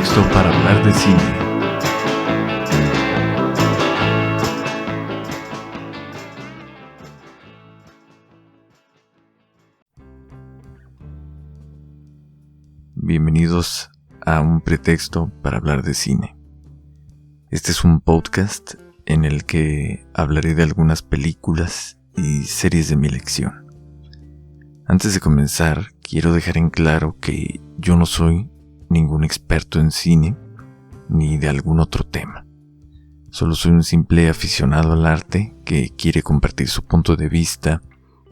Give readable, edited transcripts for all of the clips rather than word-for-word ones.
pretexto para hablar de cine. Bienvenidos a un pretexto para hablar de cine. Este es un podcast en el que hablaré de algunas películas y series de mi elección. Antes de comenzar, quiero dejar en claro que yo no soy ningún experto en cine ni de algún otro tema. Solo soy un simple aficionado al arte que quiere compartir su punto de vista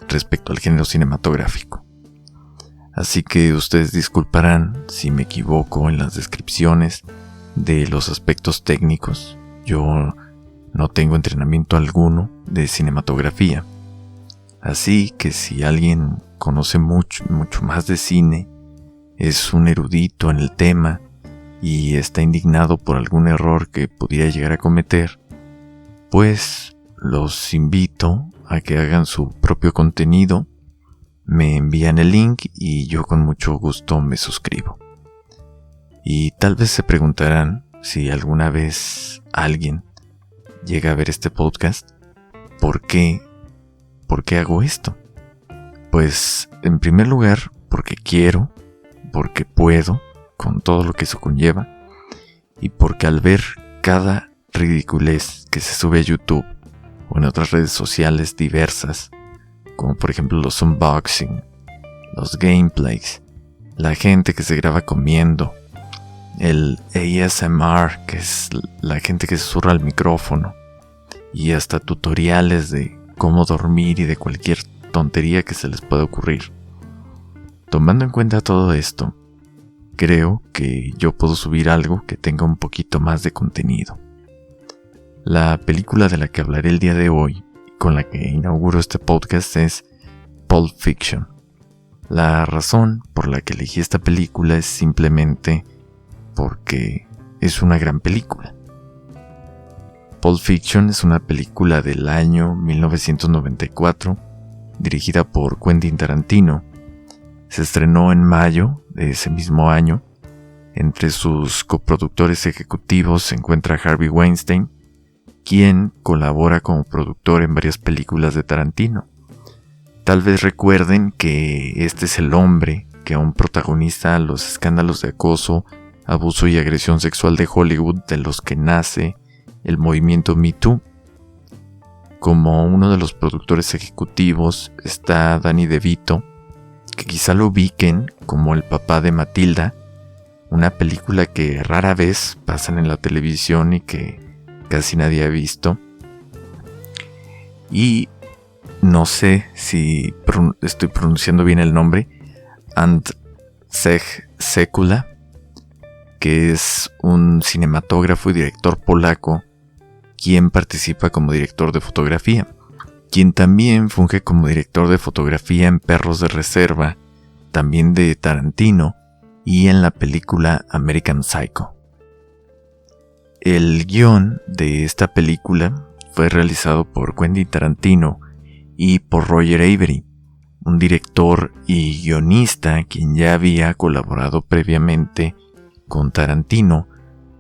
respecto al género cinematográfico. Así que ustedes disculparán si me equivoco en las descripciones de los aspectos técnicos. Yo no tengo entrenamiento alguno de cinematografía. Así que si alguien conoce mucho más de cine, es un erudito en el tema y está indignado por algún error que pudiera llegar a cometer, pues los invito a que hagan su propio contenido, me envían el link y yo con mucho gusto me suscribo. Y tal vez se preguntarán si alguna vez alguien llega a ver este podcast, ¿por qué hago esto? Pues en primer lugar porque quiero, porque puedo, con todo lo que eso conlleva, y porque al ver cada ridiculez que se sube a YouTube o en otras redes sociales diversas, como por ejemplo los unboxing, los gameplays, la gente que se graba comiendo, el ASMR, que es la gente que susurra al micrófono, y hasta tutoriales de cómo dormir y de cualquier tontería que se les pueda ocurrir. Tomando en cuenta todo esto, creo que yo puedo subir algo que tenga un poquito más de contenido. La película de la que hablaré el día de hoy, con la que inauguro este podcast, es Pulp Fiction. La razón por la que elegí esta película es simplemente porque es una gran película. Pulp Fiction es una película del año 1994, dirigida por Quentin Tarantino. Se estrenó en mayo de ese mismo año. Entre sus coproductores ejecutivos se encuentra Harvey Weinstein, quien colabora como productor en varias películas de Tarantino. Tal vez recuerden que este es el hombre que aún protagoniza los escándalos de acoso, abuso y agresión sexual de Hollywood, de los que nace el movimiento Me Too. Como uno de los productores ejecutivos está Danny DeVito, que quizá lo ubiquen como el papá de Matilda, una película que rara vez pasan en la televisión y que casi nadie ha visto. Y no sé si estoy pronunciando bien el nombre, Andrzej Sekula, que es un cinematógrafo y director polaco, quien participa como director de fotografía, quien también funge como director de fotografía en Perros de Reserva, también de Tarantino, y en la película American Psycho. El guión de esta película fue realizado por Quentin Tarantino y por Roger Avary, un director y guionista quien ya había colaborado previamente con Tarantino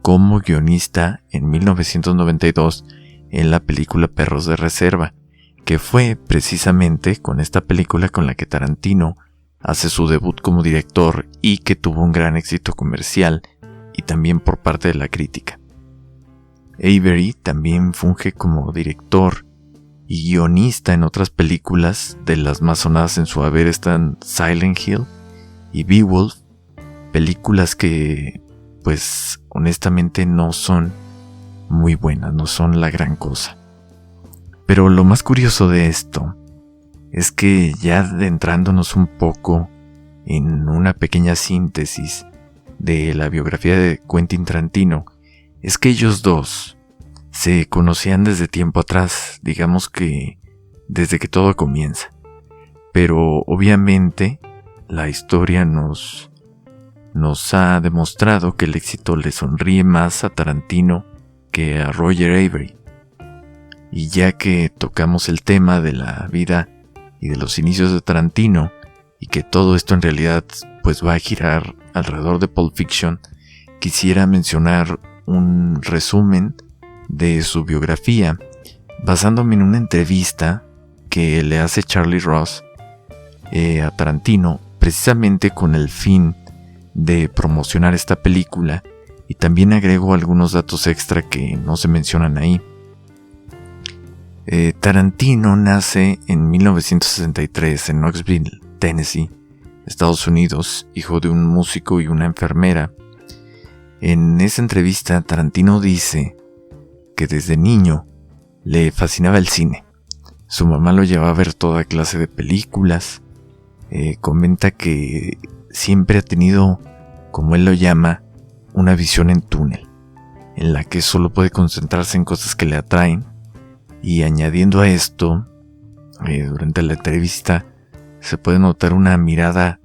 como guionista en 1992 en la película Perros de Reserva, que fue precisamente con esta película con la que Tarantino hace su debut como director y que tuvo un gran éxito comercial y también por parte de la crítica. Avary también funge como director y guionista en otras películas. De las más sonadas en su haber están Silent Hill y Beowulf, películas que pues honestamente no son muy buenas, no son la gran cosa. Pero lo más curioso de esto es que ya adentrándonos un poco en una pequeña síntesis de la biografía de Quentin Tarantino, es que ellos dos se conocían desde tiempo atrás, digamos que desde que todo comienza. Pero obviamente la historia nos ha demostrado que el éxito le sonríe más a Tarantino que a Roger Avary. Y ya que tocamos el tema de la vida y de los inicios de Tarantino, y que todo esto en realidad pues va a girar alrededor de Pulp Fiction, quisiera mencionar un resumen de su biografía, basándome en una entrevista que le hace Charlie Ross a Tarantino, precisamente con el fin de promocionar esta película, y también agrego algunos datos extra que no se mencionan ahí. Tarantino nace en 1963 en Knoxville, Tennessee, Estados Unidos, hijo de un músico y una enfermera. En esa entrevista, Tarantino dice que desde niño le fascinaba el cine. Su mamá lo llevaba a ver toda clase de películas. Comenta que siempre ha tenido, como él lo llama, una visión en túnel, en la que solo puede concentrarse en cosas que le atraen. Y añadiendo a esto, durante la entrevista se puede notar una mirada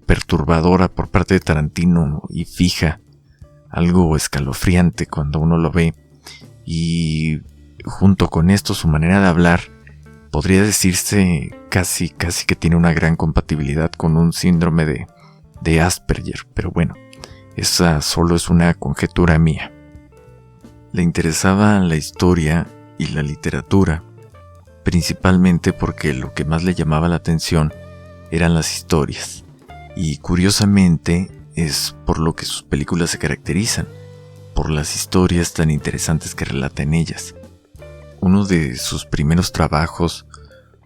perturbadora por parte de Tarantino y fija, algo escalofriante cuando uno lo ve. Y junto con esto, su manera de hablar podría decirse casi que tiene una gran compatibilidad con un síndrome de Asperger, pero bueno, esa solo es una conjetura mía. Le interesaba la historia y la literatura, principalmente porque lo que más le llamaba la atención eran las historias, y curiosamente es por lo que sus películas se caracterizan, por las historias tan interesantes que relatan ellas. Uno de sus primeros trabajos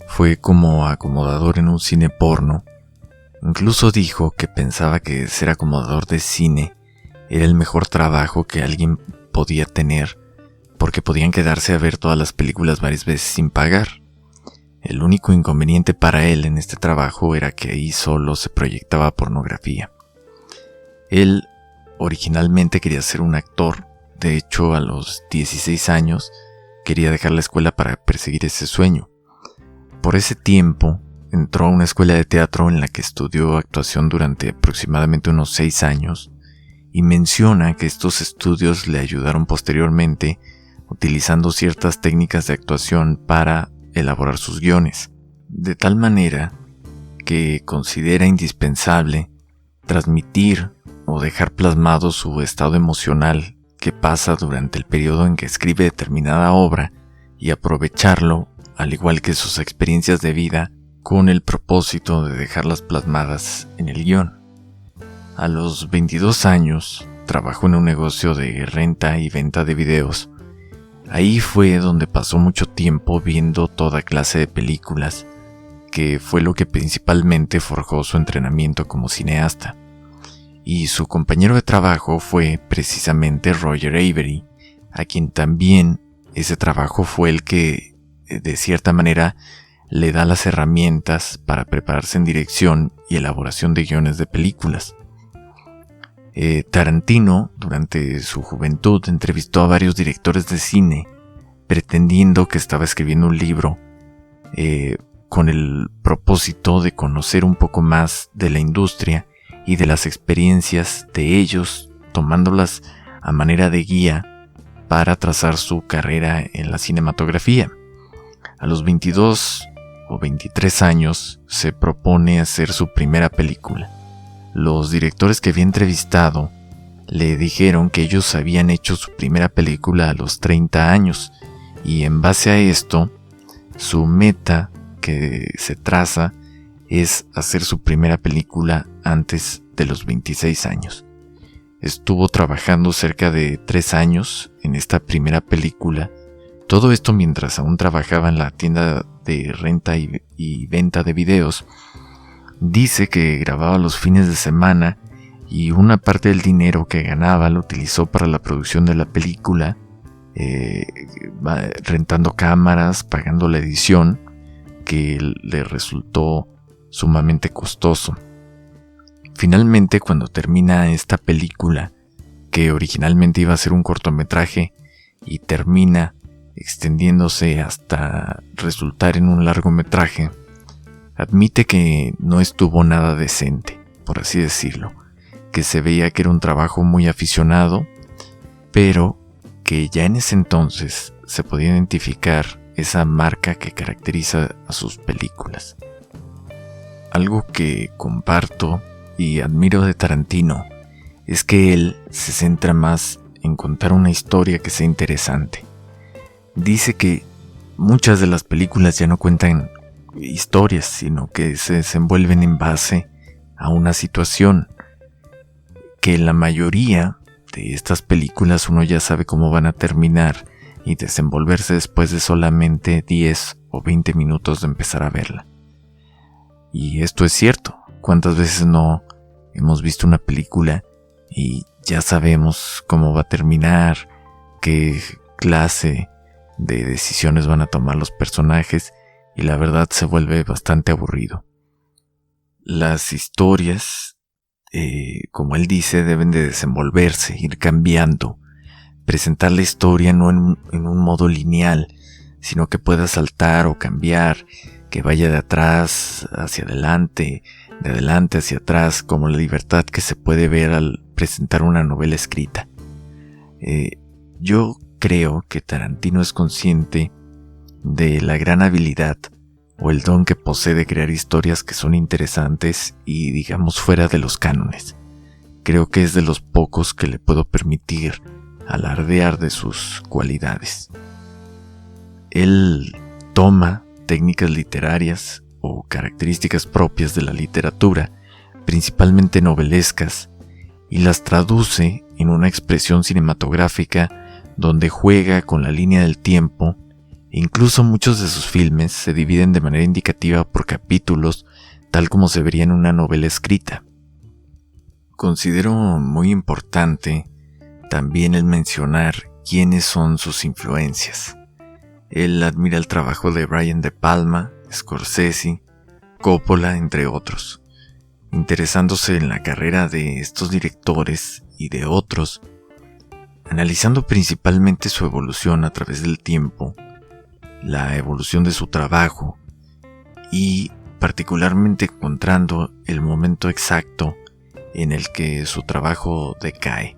fue como acomodador en un cine porno. Incluso dijo que pensaba que ser acomodador de cine era el mejor trabajo que alguien podía tener, porque podían quedarse a ver todas las películas varias veces sin pagar. El único inconveniente para él en este trabajo era que ahí solo se proyectaba pornografía. Él originalmente quería ser un actor. De hecho, a los 16 años quería dejar la escuela para perseguir ese sueño. Por ese tiempo entró a una escuela de teatro en la que estudió actuación durante aproximadamente unos 6 años, y menciona que estos estudios le ayudaron posteriormente utilizando ciertas técnicas de actuación para elaborar sus guiones, de tal manera que considera indispensable transmitir o dejar plasmado su estado emocional que pasa durante el periodo en que escribe determinada obra y aprovecharlo, al igual que sus experiencias de vida, con el propósito de dejarlas plasmadas en el guión. A los 22 años trabajó en un negocio de renta y venta de videos. Ahí fue donde pasó mucho tiempo viendo toda clase de películas, que fue lo que principalmente forjó su entrenamiento como cineasta. Y su compañero de trabajo fue precisamente Roger Avary, a quien también ese trabajo fue el que, de cierta manera, le da las herramientas para prepararse en dirección y elaboración de guiones de películas. Tarantino, durante su juventud, entrevistó a varios directores de cine, pretendiendo que estaba escribiendo un libro con el propósito de conocer un poco más de la industria y de las experiencias de ellos, tomándolas a manera de guía para trazar su carrera en la cinematografía. A los 22 o 23 años se propone hacer su primera película. Los directores que había entrevistado le dijeron que ellos habían hecho su primera película a los 30 años, y en base a esto, su meta que se traza es hacer su primera película antes de los 26 años. Estuvo trabajando cerca de 3 años en esta primera película, todo esto mientras aún trabajaba en la tienda de renta y venta de videos. Dice que grababa los fines de semana y una parte del dinero que ganaba lo utilizó para la producción de la película, rentando cámaras, pagando la edición, que le resultó sumamente costoso. Finalmente, cuando termina esta película, que originalmente iba a ser un cortometraje y termina extendiéndose hasta resultar en un largometraje, admite que no estuvo nada decente, por así decirlo, que se veía que era un trabajo muy aficionado, pero que ya en ese entonces se podía identificar esa marca que caracteriza a sus películas. Algo que comparto y admiro de Tarantino es que él se centra más en contar una historia que sea interesante. Dice que muchas de las películas ya no cuentan historias, sino que se desenvuelven en base a una situación, que la mayoría de estas películas uno ya sabe cómo van a terminar y desenvolverse después de solamente 10 o 20 minutos de empezar a verla. Y esto es cierto. ¿Cuántas veces no hemos visto una película y ya sabemos cómo va a terminar, qué clase de decisiones van a tomar los personajes, y la verdad se vuelve bastante aburrido? Las historias, como él dice, deben de desenvolverse, ir cambiando, presentar la historia no en un modo lineal, sino que pueda saltar o cambiar, que vaya de atrás hacia adelante, de adelante hacia atrás, como la libertad que se puede ver al presentar una novela escrita. Yo creo que Tarantino es consciente de la gran habilidad o el don que posee de crear historias que son interesantes y, digamos, fuera de los cánones. Creo que es de los pocos que le puedo permitir alardear de sus cualidades. Él toma técnicas literarias o características propias de la literatura, principalmente novelescas, y las traduce en una expresión cinematográfica donde juega con la línea del tiempo. Incluso muchos de sus filmes se dividen de manera indicativa por capítulos, tal como se vería en una novela escrita. Considero muy importante también el mencionar quiénes son sus influencias. Él admira el trabajo de Brian De Palma, Scorsese, Coppola, entre otros. Interesándose en la carrera de estos directores y de otros, analizando principalmente su evolución a través del tiempo, la evolución de su trabajo y particularmente encontrando el momento exacto en el que su trabajo decae.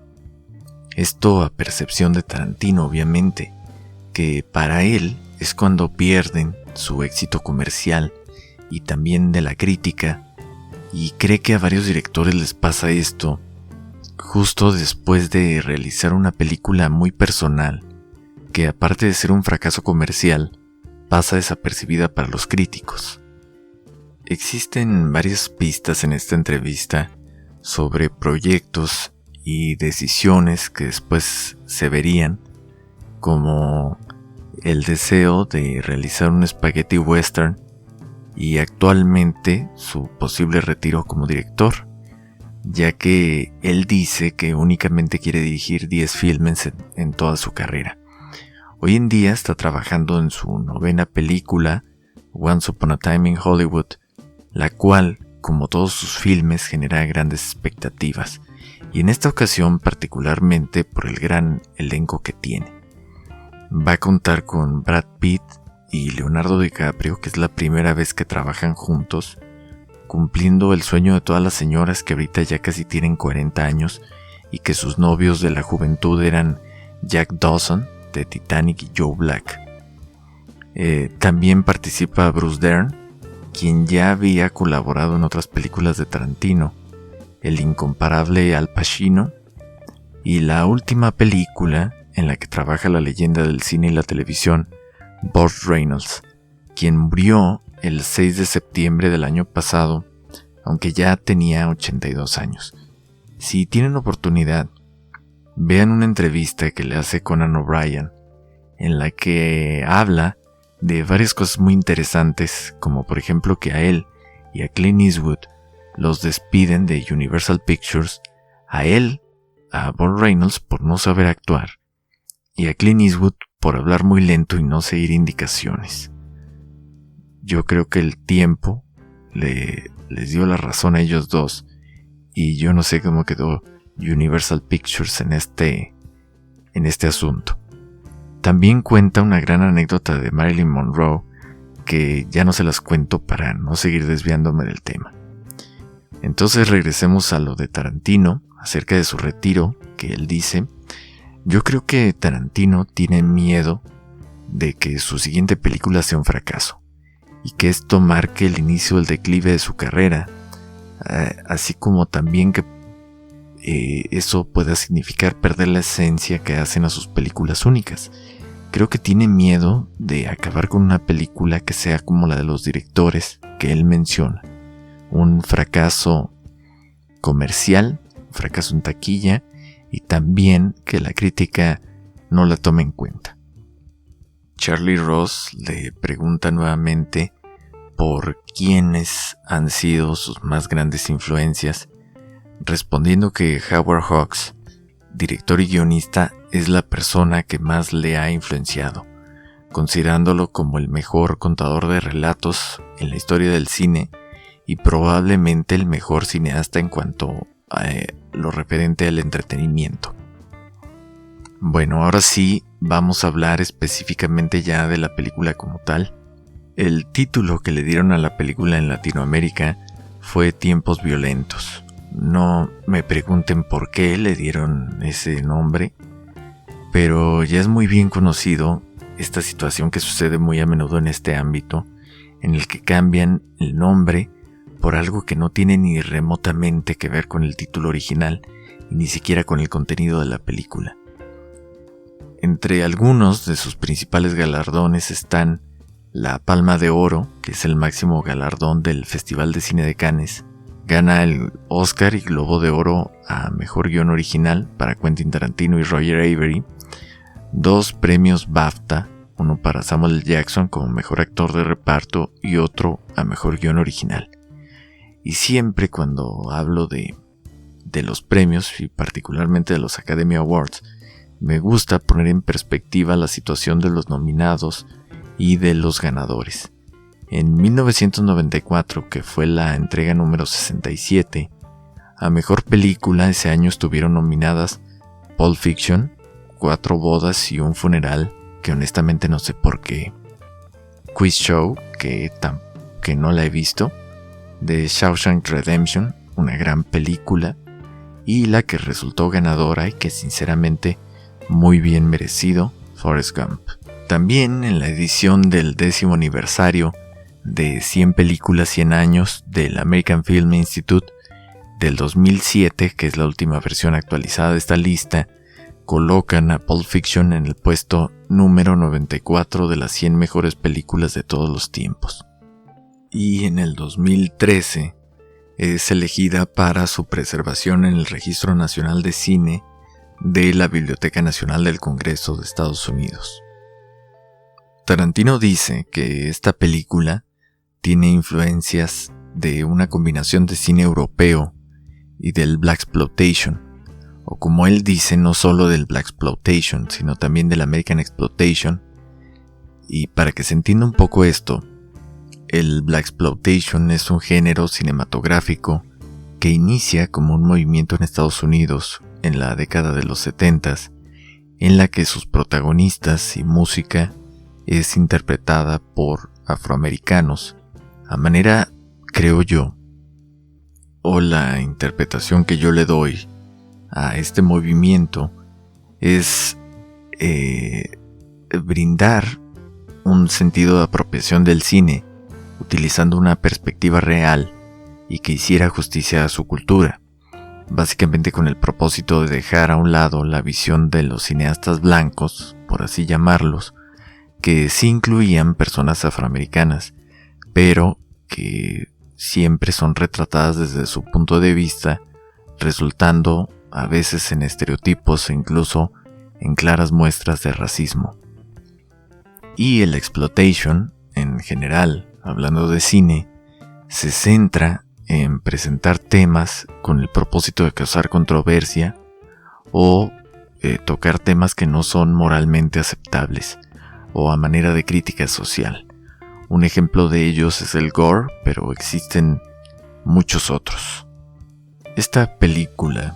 Esto a percepción de Tarantino, obviamente, que para él es cuando pierden su éxito comercial y también de la crítica, y cree que a varios directores les pasa esto justo después de realizar una película muy personal, que aparte de ser un fracaso comercial, pasa desapercibida para los críticos. Existen varias pistas en esta entrevista sobre proyectos y decisiones que después se verían, como el deseo de realizar un spaghetti western y actualmente su posible retiro como director, ya que él dice que únicamente quiere dirigir 10 filmes en toda su carrera. Hoy en día está trabajando en su 9ª película, Once Upon a Time in Hollywood, la cual, como todos sus filmes, genera grandes expectativas, y en esta ocasión particularmente por el gran elenco que tiene. Va a contar con Brad Pitt y Leonardo DiCaprio, que es la primera vez que trabajan juntos, cumpliendo el sueño de todas las señoras que ahorita ya casi tienen 40 años y que sus novios de la juventud eran Jack Dawson de Titanic y Joe Black. También participa Bruce Dern, quien ya había colaborado en otras películas de Tarantino, el incomparable Al Pacino, y la última película en la que trabaja la leyenda del cine y la televisión, Burt Reynolds, quien murió el 6 de septiembre del año pasado, aunque ya tenía 82 años. Si tienen oportunidad, vean una entrevista que le hace Conan O'Brien, en la que habla de varias cosas muy interesantes, como por ejemplo que a él y a Clint Eastwood los despiden de Universal Pictures, a él, a Burt Reynolds por no saber actuar, y a Clint Eastwood por hablar muy lento y no seguir indicaciones. Yo creo que el tiempo les dio la razón a ellos dos, y yo no sé cómo quedó Universal Pictures en este asunto. También cuenta una gran anécdota de Marilyn Monroe, que ya no se las cuento para no seguir desviándome del tema. Entonces regresemos a lo de Tarantino, acerca de su retiro, que él dice: yo creo que Tarantino tiene miedo de que su siguiente película sea un fracaso, y que esto marque el inicio del declive de su carrera, así como también que eso pueda significar perder la esencia que hacen a sus películas únicas. Creo que tiene miedo de acabar con una película que sea como la de los directores que él menciona. Un fracaso comercial, un fracaso en taquilla, y también que la crítica no la tome en cuenta. Charlie Ross le pregunta nuevamente por quiénes han sido sus más grandes influencias, respondiendo que Howard Hawks, director y guionista, es la persona que más le ha influenciado, considerándolo como el mejor contador de relatos en la historia del cine y probablemente el mejor cineasta en cuanto a lo referente al entretenimiento. Bueno, ahora sí vamos a hablar específicamente ya de la película como tal. El título que le dieron a la película en Latinoamérica fue Tiempos Violentos. No me pregunten por qué le dieron ese nombre, pero ya es muy bien conocido esta situación que sucede muy a menudo en este ámbito, en el que cambian el nombre por algo que no tiene ni remotamente que ver con el título original y ni siquiera con el contenido de la película. Entre algunos de sus principales galardones están la Palma de Oro, que es el máximo galardón del Festival de Cine de Cannes. Gana el Oscar y Globo de Oro a Mejor Guión Original para Quentin Tarantino y Roger Avary. 2 premios BAFTA, uno para Samuel L. Jackson como Mejor Actor de Reparto y otro a Mejor Guión Original. Y siempre cuando hablo de los premios y particularmente de los Academy Awards, me gusta poner en perspectiva la situación de los nominados y de los ganadores. En 1994, que fue la entrega número 67, a Mejor Película ese año estuvieron nominadas Pulp Fiction, 4 bodas y un funeral, que honestamente no sé por qué, Quiz Show, que no la he visto, The Shawshank Redemption, una gran película, y la que resultó ganadora y que sinceramente muy bien merecido, Forrest Gump. También en la edición del 10º aniversario de 100 películas 100 años del American Film Institute del 2007, que es la última versión actualizada de esta lista, colocan a Pulp Fiction en el puesto número 94 de las 100 mejores películas de todos los tiempos. Y en el 2013 es elegida para su preservación en el Registro Nacional de Cine de la Biblioteca Nacional del Congreso de Estados Unidos. Tarantino dice que esta película tiene influencias de una combinación de cine europeo y del Blaxploitation, o como él dice, no solo del Blaxploitation, sino también del American Exploitation. Y para que se entienda un poco esto, el Blaxploitation es un género cinematográfico que inicia como un movimiento en Estados Unidos en la década de los 70s, en la que sus protagonistas y música es interpretada por afroamericanos, a manera, creo yo, o la interpretación que yo le doy a este movimiento es brindar un sentido de apropiación del cine, utilizando una perspectiva real y que hiciera justicia a su cultura, básicamente con el propósito de dejar a un lado la visión de los cineastas blancos, por así llamarlos, que sí incluían personas afroamericanas, pero que siempre son retratadas desde su punto de vista, resultando a veces en estereotipos e incluso en claras muestras de racismo. Y el exploitation, en general, hablando de cine, se centra en presentar temas con el propósito de causar controversia o tocar temas que no son moralmente aceptables o a manera de crítica social. Un ejemplo de ellos es el gore, pero existen muchos otros. Esta película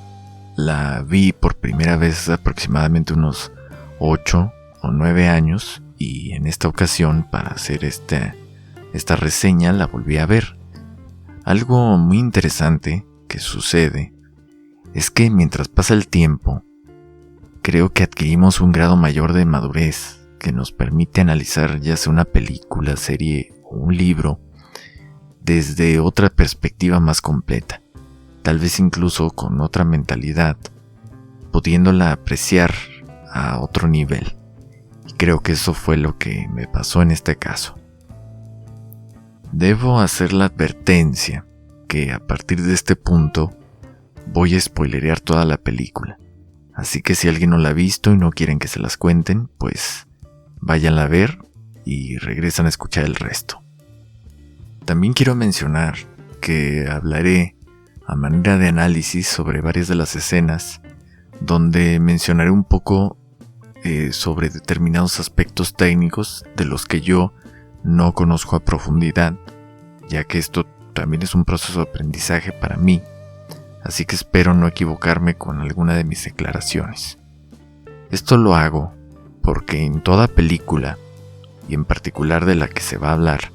la vi por primera vez hace aproximadamente unos 8 o 9 años y en esta ocasión, para hacer esta reseña, la volví a ver. Algo muy interesante que sucede es que mientras pasa el tiempo, creo que adquirimos un grado mayor de madurez que nos permite analizar ya sea una película, serie o un libro desde otra perspectiva más completa. tal vez incluso con otra mentalidad, pudiéndola apreciar a otro nivel. Y creo que eso fue lo que me pasó en este caso. Debo hacer la advertencia que a partir de este punto voy a spoilerear toda la película. Así que si alguien no la ha visto y no quieren que se las cuenten, pues váyanla a ver y regresan a escuchar el resto. También quiero mencionar que hablaré a manera de análisis sobre varias de las escenas, donde mencionaré un poco sobre determinados aspectos técnicos de los que yo no conozco a profundidad, ya que esto también es un proceso de aprendizaje para mí, así que espero no equivocarme con alguna de mis declaraciones. Esto lo hago porque en toda película, y en particular de la que se va a hablar,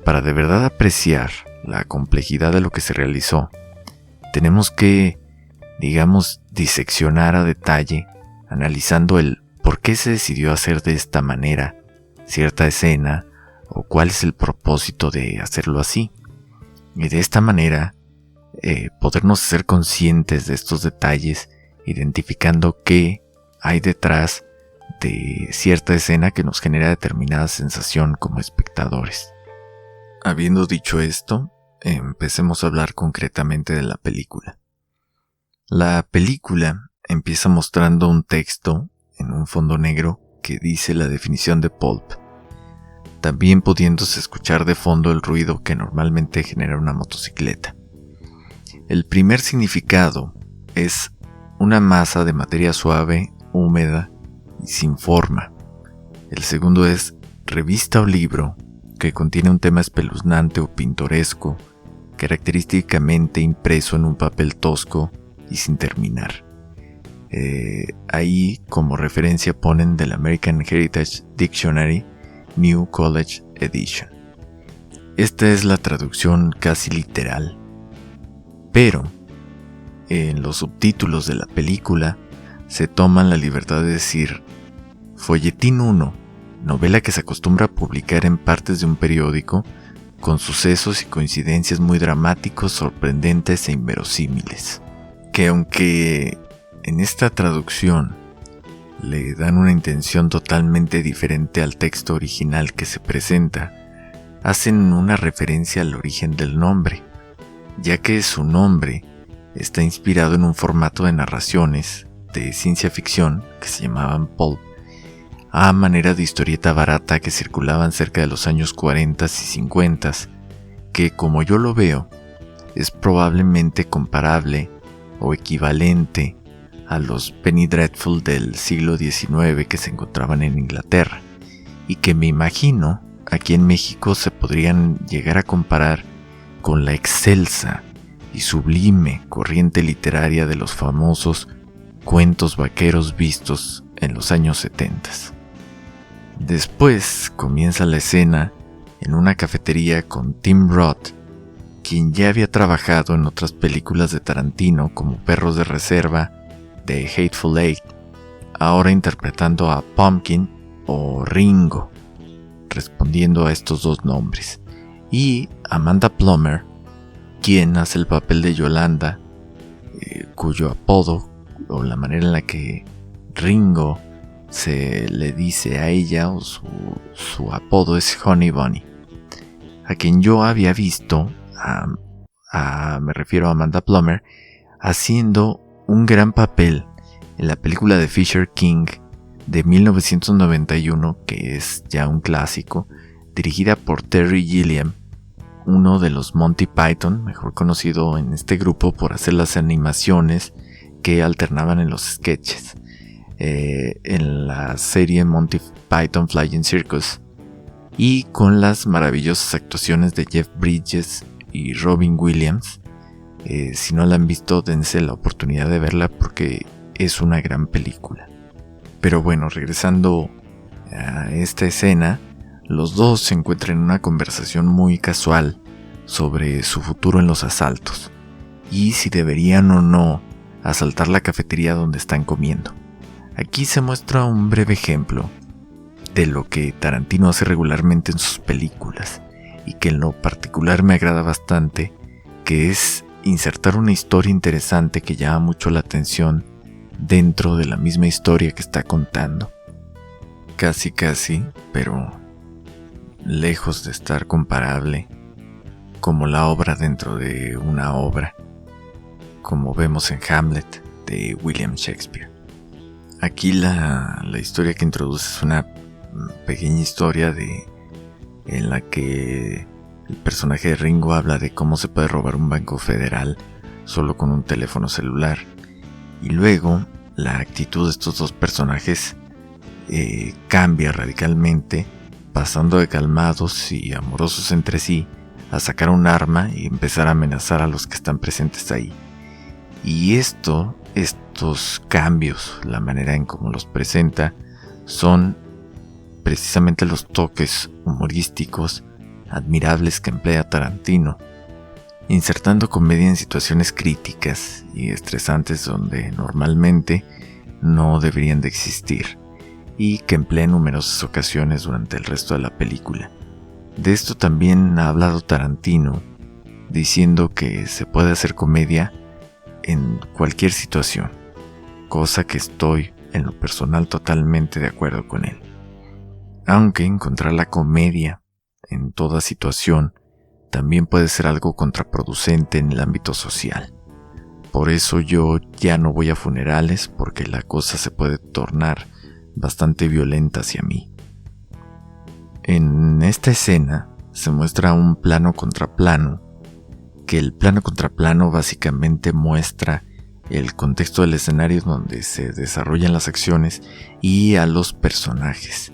para de verdad apreciar la complejidad de lo que se realizó, tenemos que, digamos, diseccionar a detalle, analizando el por qué se decidió hacer de esta manera cierta escena o cuál es el propósito de hacerlo así. Y de esta manera, podernos ser conscientes de estos detalles, identificando qué hay detrás de cierta escena que nos genera determinada sensación como espectadores. Habiendo dicho esto, empecemos a hablar concretamente de la película. La película empieza mostrando un texto en un fondo negro que dice la definición de pulp, también pudiéndose escuchar de fondo el ruido que normalmente genera una motocicleta. El primer significado es una masa de materia suave, húmeda y sin forma. El segundo es revista o libro que contiene un tema espeluznante o pintoresco, característicamente impreso en un papel tosco y sin terminar. Ahí como referencia ponen del American Heritage Dictionary New College Edition. Esta es la traducción casi literal, pero en los subtítulos de la película se toman la libertad de decir Folletín 1, novela que se acostumbra a publicar en partes de un periódico con sucesos y coincidencias muy dramáticos, sorprendentes e inverosímiles. Que aunque en esta traducción le dan una intención totalmente diferente al texto original que se presenta, hacen una referencia al origen del nombre, ya que su nombre está inspirado en un formato de narraciones de ciencia ficción que se llamaban pulp, a manera de historieta barata que circulaban cerca de los años 40 y 50, que como yo lo veo, es probablemente comparable o equivalente a los Penny Dreadful del siglo XIX que se encontraban en Inglaterra, y que me imagino aquí en México se podrían llegar a comparar con la excelsa y sublime corriente literaria de los famosos cuentos vaqueros vistos en los años 70. Después comienza la escena en una cafetería con Tim Roth, quien ya había trabajado en otras películas de Tarantino como Perros de Reserva, The Hateful Eight, ahora interpretando a Pumpkin o Ringo, respondiendo a estos dos nombres, y Amanda Plummer, quien hace el papel de Yolanda, cuyo apodo o la manera en la que Ringo se le dice a ella o su apodo es Honey Bunny, a quien yo había visto, me refiero a Amanda Plummer, haciendo un gran papel en la película de Fisher King de 1991, que es ya un clásico, dirigida por Terry Gilliam, uno de los Monty Python, mejor conocido en este grupo por hacer las animaciones que alternaban en los sketches. En la serie Monty Python Flying Circus, y con las maravillosas actuaciones de Jeff Bridges y Robin Williams. Si no la han visto, dense la oportunidad de verla porque es una gran película. Pero bueno, regresando a esta escena, los dos se encuentran en una conversación muy casual sobre su futuro en los asaltos y si deberían o no asaltar la cafetería donde están comiendo. Aquí se muestra un breve ejemplo de lo que Tarantino hace regularmente en sus películas y que en lo particular me agrada bastante, que es insertar una historia interesante que llama mucho la atención dentro de la misma historia que está contando. Casi, pero lejos de estar comparable como la obra dentro de una obra, como vemos en Hamlet de William Shakespeare. Aquí la historia que introduce es una pequeña historia en la que el personaje de Ringo habla de cómo se puede robar un banco federal solo con un teléfono celular. Y luego la actitud de estos dos personajes cambia radicalmente, pasando de calmados y amorosos entre sí a sacar un arma y empezar a amenazar a los que están presentes ahí. Y estos cambios, la manera en cómo los presenta, son precisamente los toques humorísticos admirables que emplea Tarantino, insertando comedia en situaciones críticas y estresantes donde normalmente no deberían de existir, y que emplea en numerosas ocasiones durante el resto de la película. De esto también ha hablado Tarantino, diciendo que se puede hacer comedia en cualquier situación, cosa que estoy en lo personal totalmente de acuerdo con él. Aunque encontrar la comedia en toda situación también puede ser algo contraproducente en el ámbito social. Por eso yo ya no voy a funerales, porque la cosa se puede tornar bastante violenta hacia mí. En esta escena se muestra un plano contra plano, que el plano contra plano básicamente muestra el contexto del escenario donde se desarrollan las acciones y a los personajes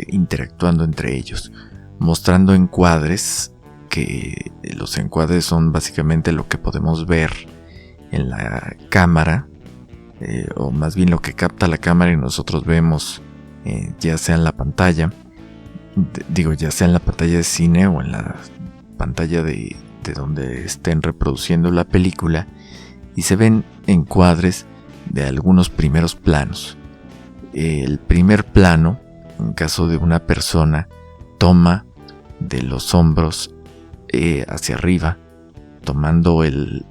interactuando entre ellos, mostrando encuadres, que los encuadres son básicamente lo que podemos ver en la cámara, o más bien lo que capta la cámara y nosotros vemos, ya sea en la pantalla, ya sea en la pantalla de cine o en la pantalla de donde estén reproduciendo la película, y se ven encuadres de algunos primeros planos. El primer plano, en caso de una persona, toma de los hombros hacia arriba, tomando el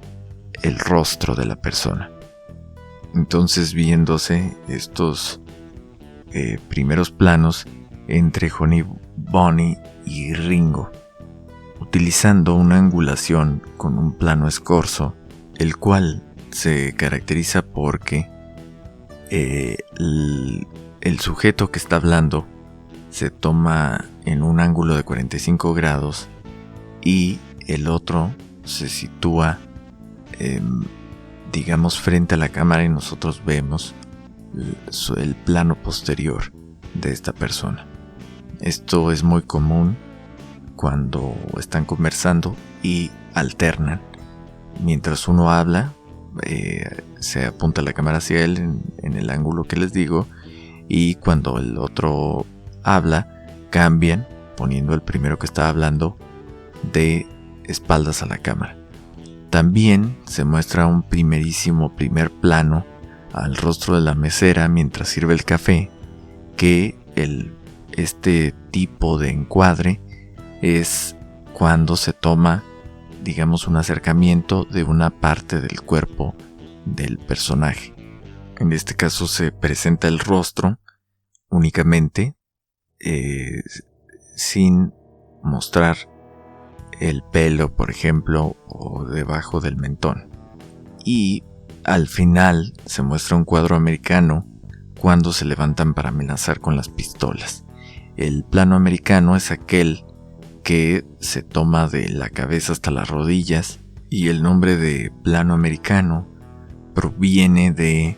rostro de la persona. Entonces, viéndose estos primeros planos entre Honey Bunny y Ringo, utilizando una angulación con un plano escorzo, el cual se caracteriza porque el sujeto que está hablando se toma en un ángulo de 45 grados y el otro se sitúa digamos frente a la cámara, y nosotros vemos el plano posterior de esta persona. Esto es muy común cuando están conversando y alternan. Mientras uno habla, se apunta la cámara hacia él en el ángulo que les digo, y cuando el otro habla, cambian, poniendo el primero que está hablando de espaldas a la cámara. También se muestra un primer plano al rostro de la mesera mientras sirve el café, que este tipo de encuadre es cuando se toma, digamos, un acercamiento de una parte del cuerpo del personaje. En este caso se presenta el rostro únicamente, sin mostrar el pelo, por ejemplo, o debajo del mentón. Y al final se muestra un cuadro americano cuando se levantan para amenazar con las pistolas. El plano americano es aquel que se toma de la cabeza hasta las rodillas, y el nombre de plano americano proviene de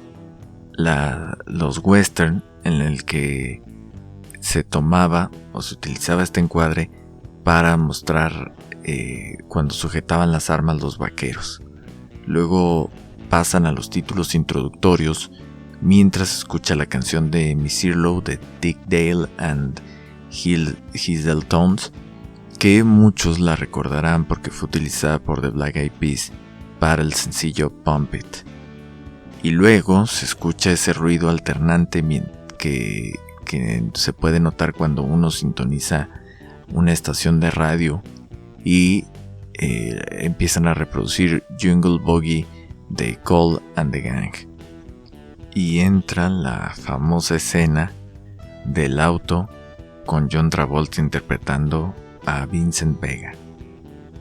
los western, en el que se tomaba o se utilizaba este encuadre para mostrar cuando sujetaban las armas los vaqueros. Luego pasan a los títulos introductorios mientras se escucha la canción de Miss Earlow de Dick Dale and Hazel Tones, que muchos la recordarán porque fue utilizada por The Black Eyed Peas para el sencillo Pump It. Y luego se escucha ese ruido alternante que se puede notar cuando uno sintoniza una estación de radio, y empiezan a reproducir Jungle Boogie de Kool and the Gang. Y entra la famosa escena del auto con John Travolta interpretando a Vincent Vega,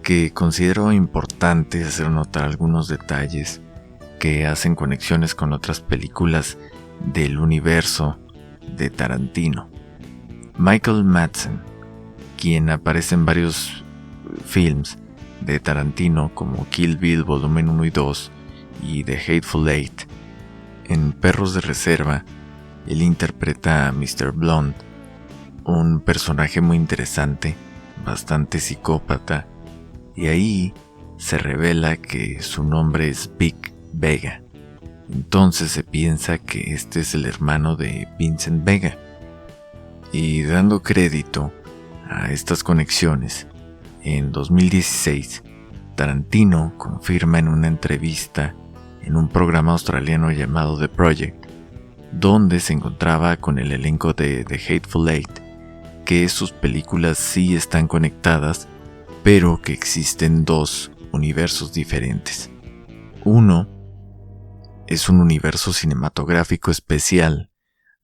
que considero importante hacer notar algunos detalles que hacen conexiones con otras películas del universo de Tarantino. Michael Madsen, quien aparece en varios films de Tarantino como Kill Bill Volumen 1 y 2 y The Hateful Eight, en Perros de Reserva, él interpreta a Mr. Blonde, un personaje muy interesante, bastante psicópata, y ahí se revela que su nombre es Vic Vega. Entonces se piensa que este es el hermano de Vincent Vega. Y dando crédito a estas conexiones, en 2016, Tarantino confirma en una entrevista en un programa australiano llamado The Project, donde se encontraba con el elenco de The Hateful Eight, que sus películas sí están conectadas, pero que existen dos universos diferentes. Uno es un universo cinematográfico especial,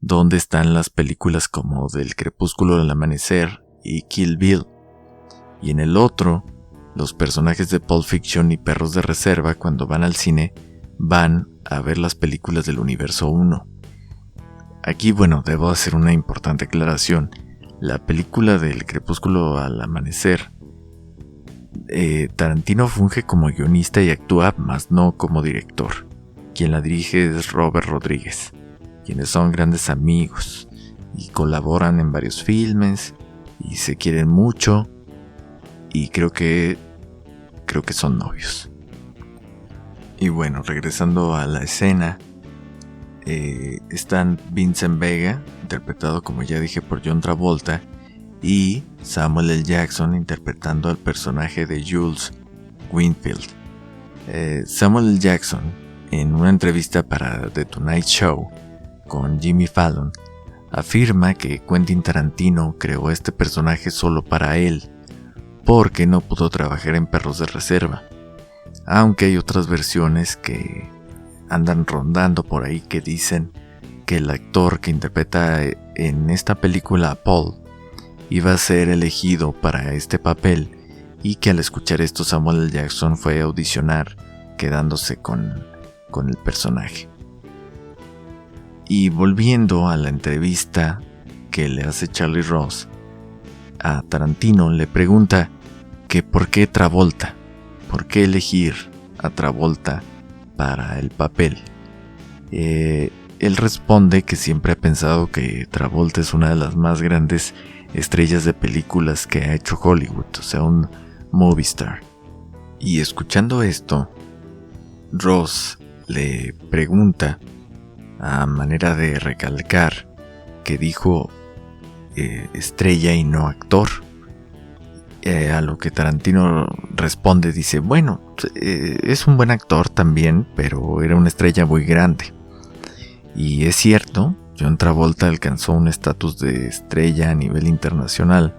donde están las películas como Del Crepúsculo al Amanecer y Kill Bill, y en el otro, los personajes de Pulp Fiction y Perros de Reserva, cuando van al cine, van a ver las películas del universo 1. Aquí, debo hacer una importante aclaración. La película Del Crepúsculo al Amanecer, Tarantino funge como guionista y actúa, más no como director. Quien la dirige es Robert Rodríguez, quienes son grandes amigos y colaboran en varios filmes y se quieren mucho, y creo que son novios. Y regresando a la escena, están Vincent Vega, interpretado como ya dije por John Travolta, y Samuel L. Jackson interpretando al personaje de Jules Winfield. Samuel L. Jackson, en una entrevista para The Tonight Show con Jimmy Fallon, afirma que Quentin Tarantino creó este personaje solo para él, porque no pudo trabajar en Perros de Reserva, aunque hay otras versiones que andan rondando por ahí que dicen que el actor que interpreta en esta película a Paul iba a ser elegido para este papel, y que al escuchar esto Samuel L. Jackson fue a audicionar, quedándose con el personaje. Y volviendo a la entrevista que le hace Charlie Ross a Tarantino, le pregunta que por qué Travolta, por qué elegir a Travolta para el papel. Él responde que siempre ha pensado que Travolta es una de las más grandes estrellas de películas que ha hecho Hollywood, o sea, un movie star. Y escuchando esto, Ross le pregunta, a manera de recalcar, que dijo estrella y no actor. A lo que Tarantino responde, dice, es un buen actor también, pero era una estrella muy grande. Y es cierto, John Travolta alcanzó un estatus de estrella a nivel internacional,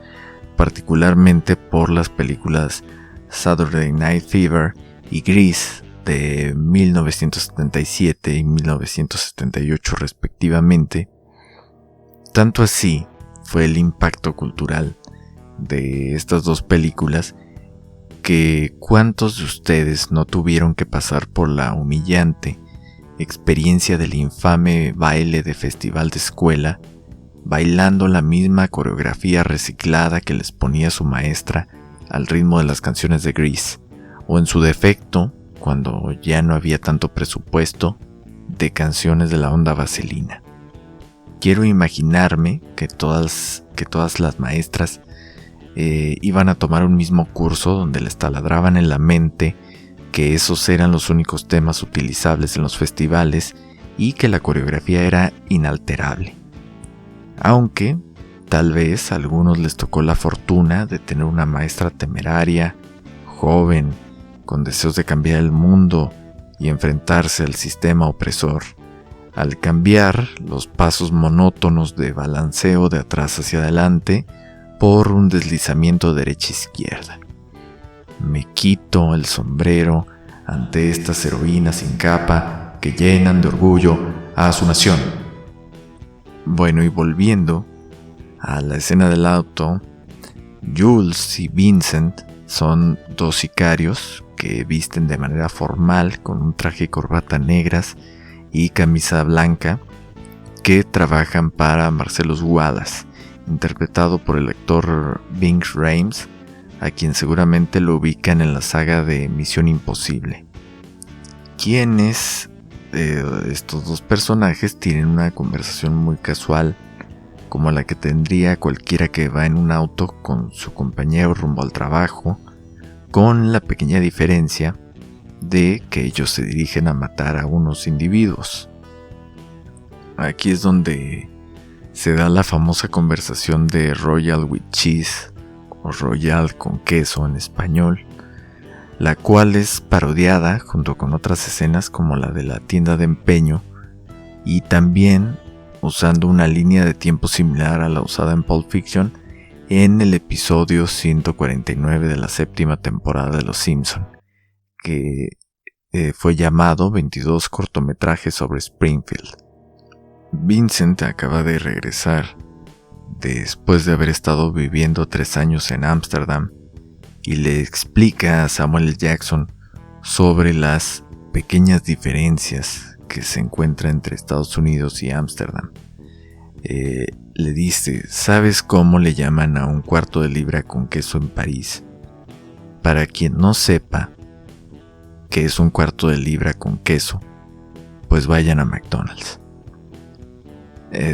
particularmente por las películas Saturday Night Fever y Grease de 1977 y 1978 respectivamente. Tanto así fue el impacto cultural de estas dos películas que cuántos de ustedes no tuvieron que pasar por la humillante experiencia del infame baile de festival de escuela, bailando la misma coreografía reciclada que les ponía su maestra al ritmo de las canciones de Grease, o en su defecto, cuando ya no había tanto presupuesto, de canciones de la onda vaselina. Quiero imaginarme que todas las maestras iban a tomar un mismo curso donde les taladraban en la mente que esos eran los únicos temas utilizables en los festivales y que la coreografía era inalterable. Aunque tal vez a algunos les tocó la fortuna de tener una maestra temeraria, joven, con deseos de cambiar el mundo y enfrentarse al sistema opresor, al cambiar los pasos monótonos de balanceo de atrás hacia adelante por un deslizamiento derecha-izquierda. Me quito el sombrero ante estas heroínas sin capa que llenan de orgullo a su nación. Bueno, y volviendo a la escena del auto, Jules y Vincent son dos sicarios que visten de manera formal con un traje y corbata negras y camisa blanca, que trabajan para Marcellus Wallace, interpretado por el actor Ving Rhames, a quien seguramente lo ubican en la saga de Misión Imposible. Quienes estos dos personajes tienen una conversación muy casual, como la que tendría cualquiera que va en un auto con su compañero rumbo al trabajo, con la pequeña diferencia de que ellos se dirigen a matar a unos individuos. Aquí es donde se da la famosa conversación de Royal with Cheese, o Royal con queso en español, la cual es parodiada junto con otras escenas como la de la tienda de empeño, y también usando una línea de tiempo similar a la usada en Pulp Fiction en el episodio 149 de la 7ª temporada de Los Simpson, que fue llamado 22 cortometrajes sobre Springfield. Vincent acaba de regresar después de haber estado viviendo 3 años en Ámsterdam y le explica a Samuel L. Jackson sobre las pequeñas diferencias que se encuentran entre Estados Unidos y Ámsterdam. Le dice: ¿sabes cómo le llaman a un cuarto de libra con queso en París? Para quien no sepa qué es un cuarto de libra con queso, pues vayan a McDonald's.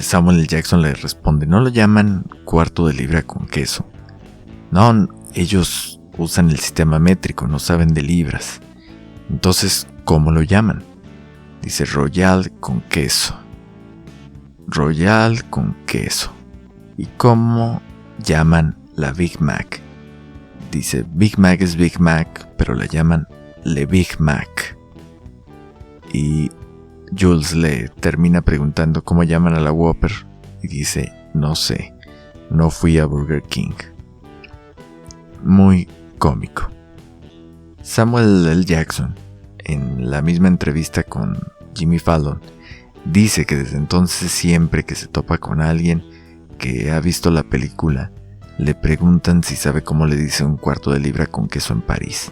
Samuel L. Jackson le responde: no lo llaman cuarto de libra con queso. No, ellos usan el sistema métrico, no saben de libras. Entonces, ¿cómo lo llaman? Dice: Royal con queso. Royal con queso. ¿Y cómo llaman la Big Mac? Dice: Big Mac es Big Mac, pero la llaman Le Big Mac. Y Jules le termina preguntando cómo llaman a la Whopper y dice: no sé, no fui a Burger King. Muy cómico. Samuel L. Jackson, en la misma entrevista con Jimmy Fallon, dice que desde entonces, siempre que se topa con alguien que ha visto la película, le preguntan si sabe cómo le dice un cuarto de libra con queso en París.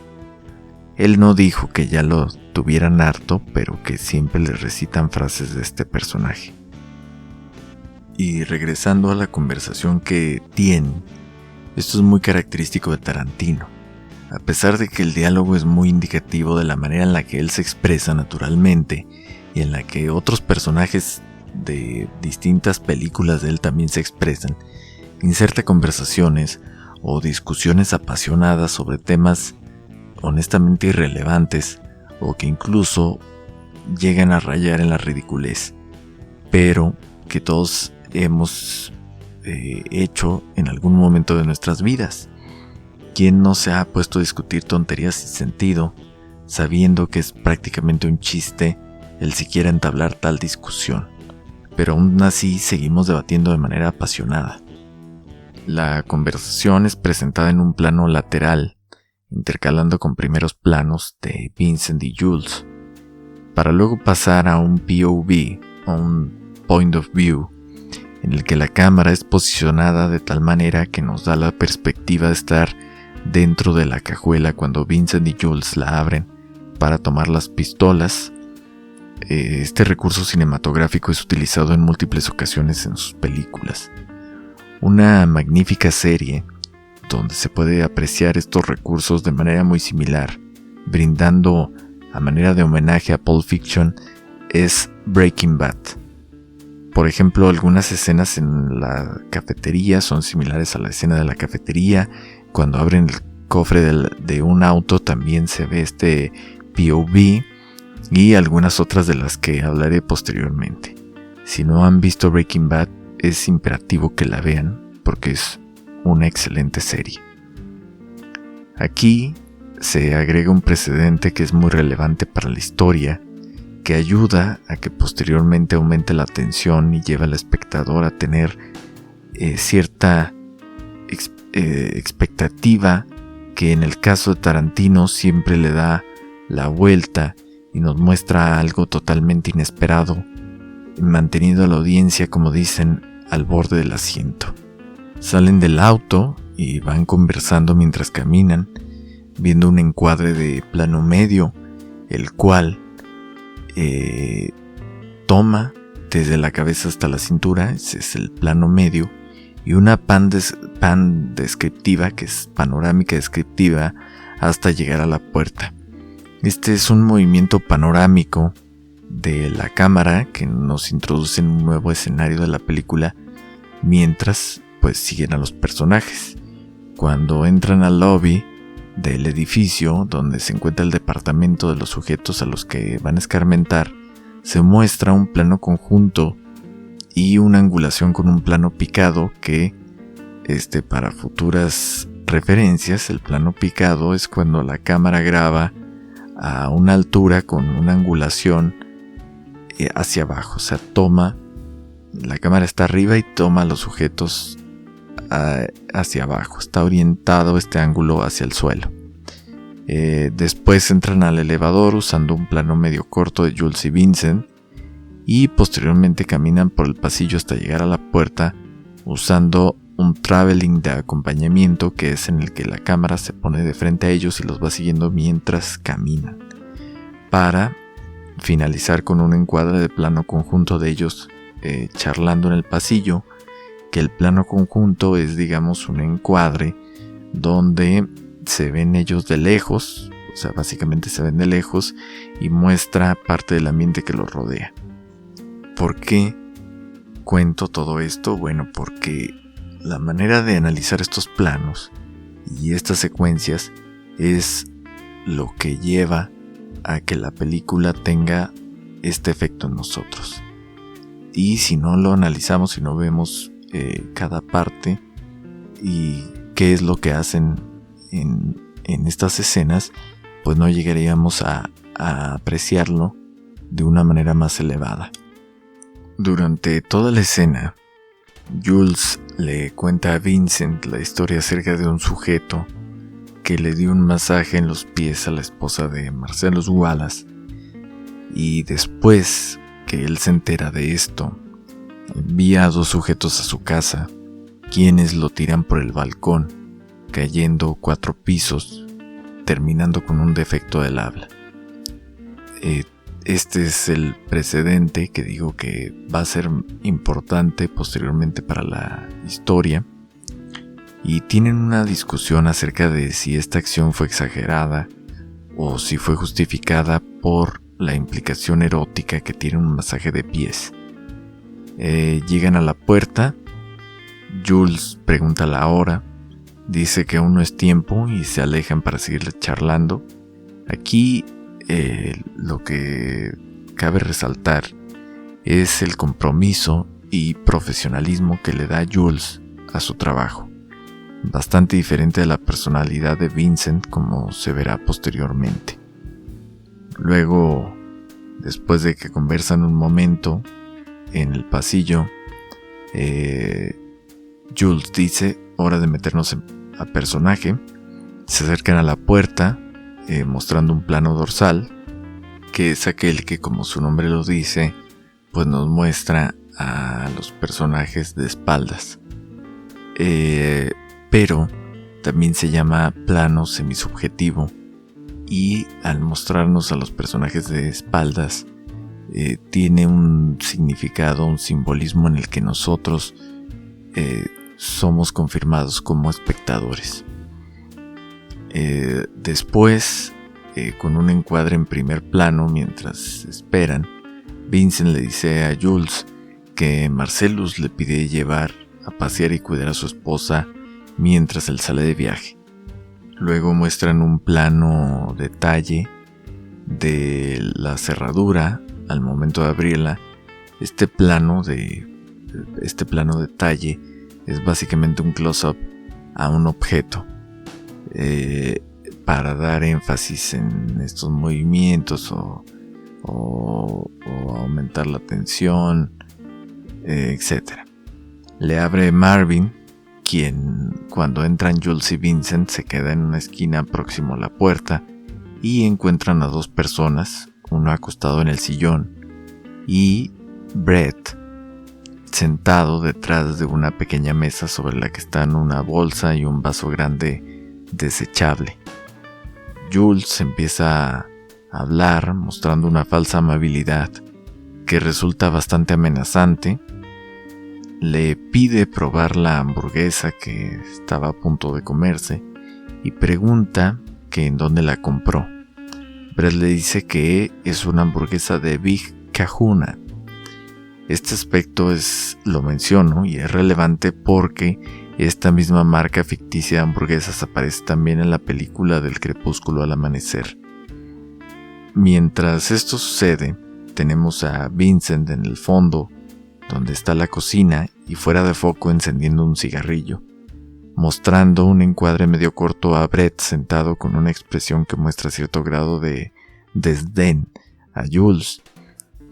Él no dijo que ya lo tuvieran harto, pero que siempre le recitan frases de este personaje. Y regresando a la conversación que tienen, esto es muy característico de Tarantino. A pesar de que el diálogo es muy indicativo de la manera en la que él se expresa naturalmente y en la que otros personajes de distintas películas de él también se expresan, inserta conversaciones o discusiones apasionadas sobre temas honestamente irrelevantes o que incluso llegan a rayar en la ridiculez, pero que todos hemos hecho en algún momento de nuestras vidas. ¿Quién no se ha puesto a discutir tonterías sin sentido, sabiendo que es prácticamente un chiste el siquiera entablar tal discusión? Pero aún así seguimos debatiendo de manera apasionada. La conversación es presentada en un plano lateral, intercalando con primeros planos de Vincent y Jules, para luego pasar a un POV, o un Point of View, en el que la cámara es posicionada de tal manera que nos da la perspectiva de estar dentro de la cajuela cuando Vincent y Jules la abren para tomar las pistolas. Este recurso cinematográfico es utilizado en múltiples ocasiones en sus películas. Una magnífica serie donde se puede apreciar estos recursos de manera muy similar, brindando a manera de homenaje a Pulp Fiction, es Breaking Bad. Por ejemplo, algunas escenas en la cafetería son similares a la escena de la cafetería. Cuando abren el cofre de un auto también se ve este POV, y algunas otras de las que hablaré posteriormente. Si no han visto Breaking Bad, es imperativo que la vean porque es una excelente serie. Aquí se agrega un precedente que es muy relevante para la historia, que ayuda a que posteriormente aumente la tensión y lleva al espectador a tener cierta expectativa que en el caso de Tarantino siempre le da la vuelta y nos muestra algo totalmente inesperado, manteniendo a la audiencia, como dicen, al borde del asiento. Salen del auto y van conversando mientras caminan, viendo un encuadre de plano medio, el cual toma desde la cabeza hasta la cintura, ese es el plano medio, y una pan descriptiva, que es panorámica descriptiva, hasta llegar a la puerta. Este es un movimiento panorámico de la cámara que nos introduce en un nuevo escenario de la película, mientras pues siguen a los personajes. Cuando entran al lobby del edificio donde se encuentra el departamento de los sujetos a los que van a escarmentar, se muestra un plano conjunto y una angulación con un plano picado que, para futuras referencias, el plano picado es cuando la cámara graba a una altura con una angulación hacia abajo, o sea, la cámara está arriba y toma a los sujetos hacia abajo, está orientado este ángulo hacia el suelo. Después entran al elevador usando un plano medio corto de Jules y Vincent, y posteriormente caminan por el pasillo hasta llegar a la puerta usando un traveling de acompañamiento, que es en el que la cámara se pone de frente a ellos y los va siguiendo mientras caminan, para finalizar con un encuadre de plano conjunto de ellos charlando en el pasillo, que el plano conjunto es, digamos, un encuadre donde se ven ellos de lejos, o sea, básicamente se ven de lejos y muestra parte del ambiente que los rodea. ¿Por qué cuento todo esto? Bueno, porque la manera de analizar estos planos y estas secuencias es lo que lleva a que la película tenga este efecto en nosotros. Y si no lo analizamos, si no vemos cada parte y qué es lo que hacen en estas escenas, pues no llegaríamos a apreciarlo de una manera más elevada. Durante toda la escena, Jules le cuenta a Vincent la historia acerca de un sujeto que le dio un masaje en los pies a la esposa de Marcellus Wallace, y después que él se entera de esto, envía a 2 sujetos a su casa, quienes lo tiran por el balcón, cayendo 4 pisos, terminando con un defecto del habla. Este es el precedente que digo que va a ser importante posteriormente para la historia, y tienen una discusión acerca de si esta acción fue exagerada o si fue justificada por la implicación erótica que tiene un masaje de pies. Llegan a la puerta, Jules pregunta la hora, dice que aún no es tiempo y se alejan para seguir charlando. Aquí lo que cabe resaltar es el compromiso y profesionalismo que le da Jules a su trabajo, bastante diferente de la personalidad de Vincent, como se verá posteriormente. Luego, después de que conversan un momento en el pasillo, Jules dice: hora de meternos a personaje. Se acercan a la puerta, mostrando un plano dorsal, que es aquel que, como su nombre lo dice, pues nos muestra a los personajes de espaldas. Pero también se llama plano semisubjetivo, y al mostrarnos a los personajes de espaldas, tiene un significado, un simbolismo en el que nosotros somos confirmados como espectadores. Después, con un encuadre en primer plano mientras esperan, Vincent le dice a Jules que Marcellus le pide llevar a pasear y cuidar a su esposa mientras él sale de viaje. Luego muestran un plano detalle de la cerradura al momento de abrirla. Este plano detalle es básicamente un close-up a un objeto, para dar énfasis en estos movimientos o aumentar la tensión, etc. Le abre Marvin, quien cuando entran Jules y Vincent se queda en una esquina próximo a la puerta y encuentran a dos personas, uno acostado en el sillón y Brett sentado detrás de una pequeña mesa sobre la que están una bolsa y un vaso grande desechable. Jules empieza a hablar mostrando una falsa amabilidad que resulta bastante amenazante. Le pide probar la hamburguesa que estaba a punto de comerse y pregunta que en dónde la compró. Brett le dice que es una hamburguesa de Big Kahuna. Este aspecto lo menciono y es relevante porque esta misma marca ficticia de hamburguesas aparece también en la película del crepúsculo al amanecer. Mientras esto sucede, tenemos a Vincent en el fondo, donde está la cocina y fuera de foco encendiendo un cigarrillo, mostrando un encuadre medio corto a Brett sentado con una expresión que muestra cierto grado de desdén a Jules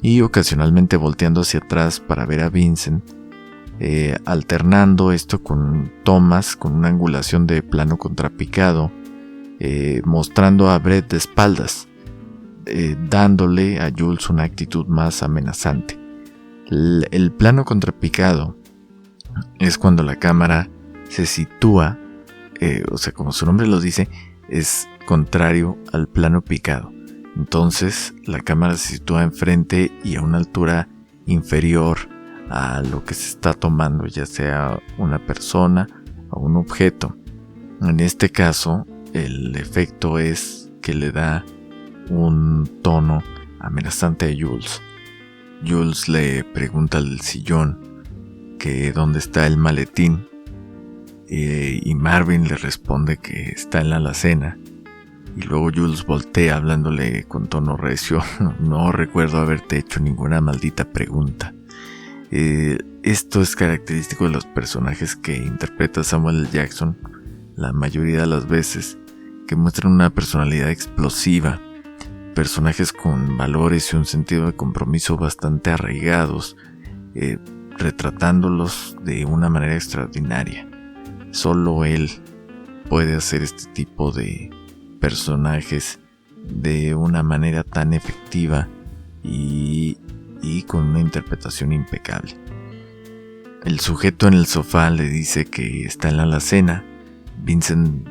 y ocasionalmente volteando hacia atrás para ver a Vincent, alternando esto con tomas con una angulación de plano contrapicado, mostrando a Brett de espaldas, dándole a Jules una actitud más amenazante. El plano contrapicado es cuando la cámara se sitúa, como su nombre lo dice, es contrario al plano picado. Entonces la cámara se sitúa enfrente y a una altura inferior a lo que se está tomando, ya sea una persona o un objeto. En este caso, el efecto es que le da un tono amenazante a Jules. Jules le pregunta al sillón que dónde está el maletín, y Marvin le responde que está en la alacena. Y luego Jules voltea hablándole con tono recio: no recuerdo haberte hecho ninguna maldita pregunta. Esto es característico de los personajes que interpreta Samuel L. Jackson la mayoría de las veces, que muestran una personalidad explosiva, personajes con valores y un sentido de compromiso bastante arraigados, retratándolos de una manera extraordinaria. Solo él puede hacer este tipo de personajes de una manera tan efectiva y con una interpretación impecable. El sujeto en el sofá le dice que está en la alacena. Vincent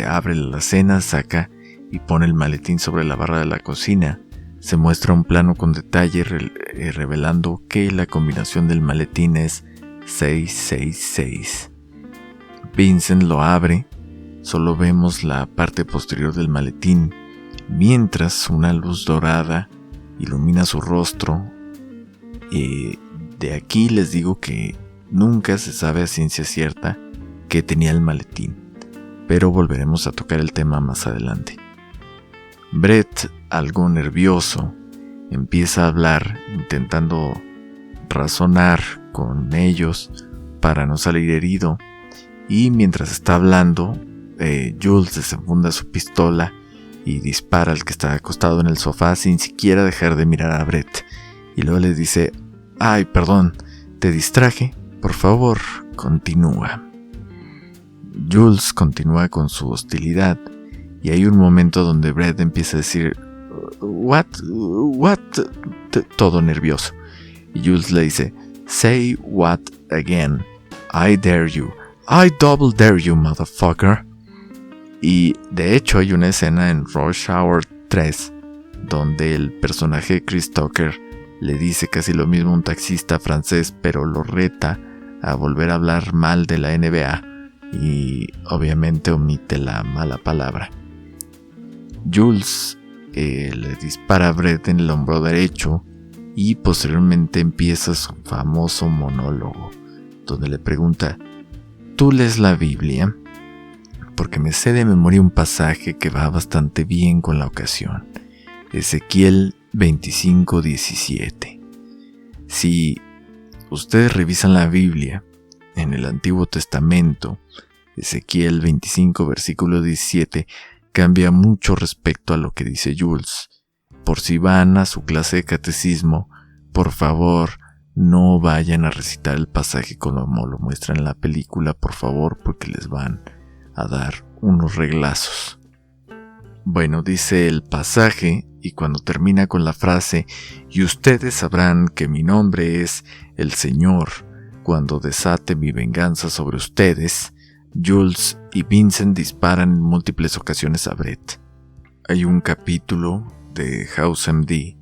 abre la alacena, saca y pone el maletín sobre la barra de la cocina. Se muestra un plano con detalle revelando que la combinación del maletín es 666. Vincent lo abre. Solo vemos la parte posterior del maletín, mientras una luz dorada ilumina su rostro. De aquí les digo que nunca se sabe a ciencia cierta qué tenía el maletín, pero volveremos a tocar el tema más adelante. Brett, algo nervioso, empieza a hablar, intentando razonar con ellos para no salir herido, y mientras está hablando, Jules desenfunda su pistola y dispara al que está acostado en el sofá sin siquiera dejar de mirar a Brett. Y luego le dice: ay, perdón, te distraje, por favor, continúa. Jules continúa con su hostilidad y hay un momento donde Brett empieza a decir what, todo nervioso. Y Jules le dice: say what again, I dare you, I double dare you, motherfucker. Y de hecho hay una escena en Rush Hour 3 donde el personaje de Chris Tucker le dice casi lo mismo a un taxista francés, pero lo reta a volver a hablar mal de la NBA y obviamente omite la mala palabra. Jules le dispara a Brett en el hombro derecho y posteriormente empieza su famoso monólogo donde le pregunta: ¿tú lees la Biblia? Porque me sé de memoria un pasaje que va bastante bien con la ocasión. Ezequiel 25:17. Si ustedes revisan la Biblia en el Antiguo Testamento, Ezequiel 25 versículo 17 cambia mucho respecto a lo que dice Jules. Por si van a su clase de catecismo, por favor, no vayan a recitar el pasaje como lo muestran en la película, por favor, porque les van a dar unos reglazos. Bueno, dice el pasaje, y cuando termina con la frase "y ustedes sabrán que mi nombre es el Señor cuando desate mi venganza sobre ustedes", Jules y Vincent disparan en múltiples ocasiones a Brett. Hay un capítulo de House MD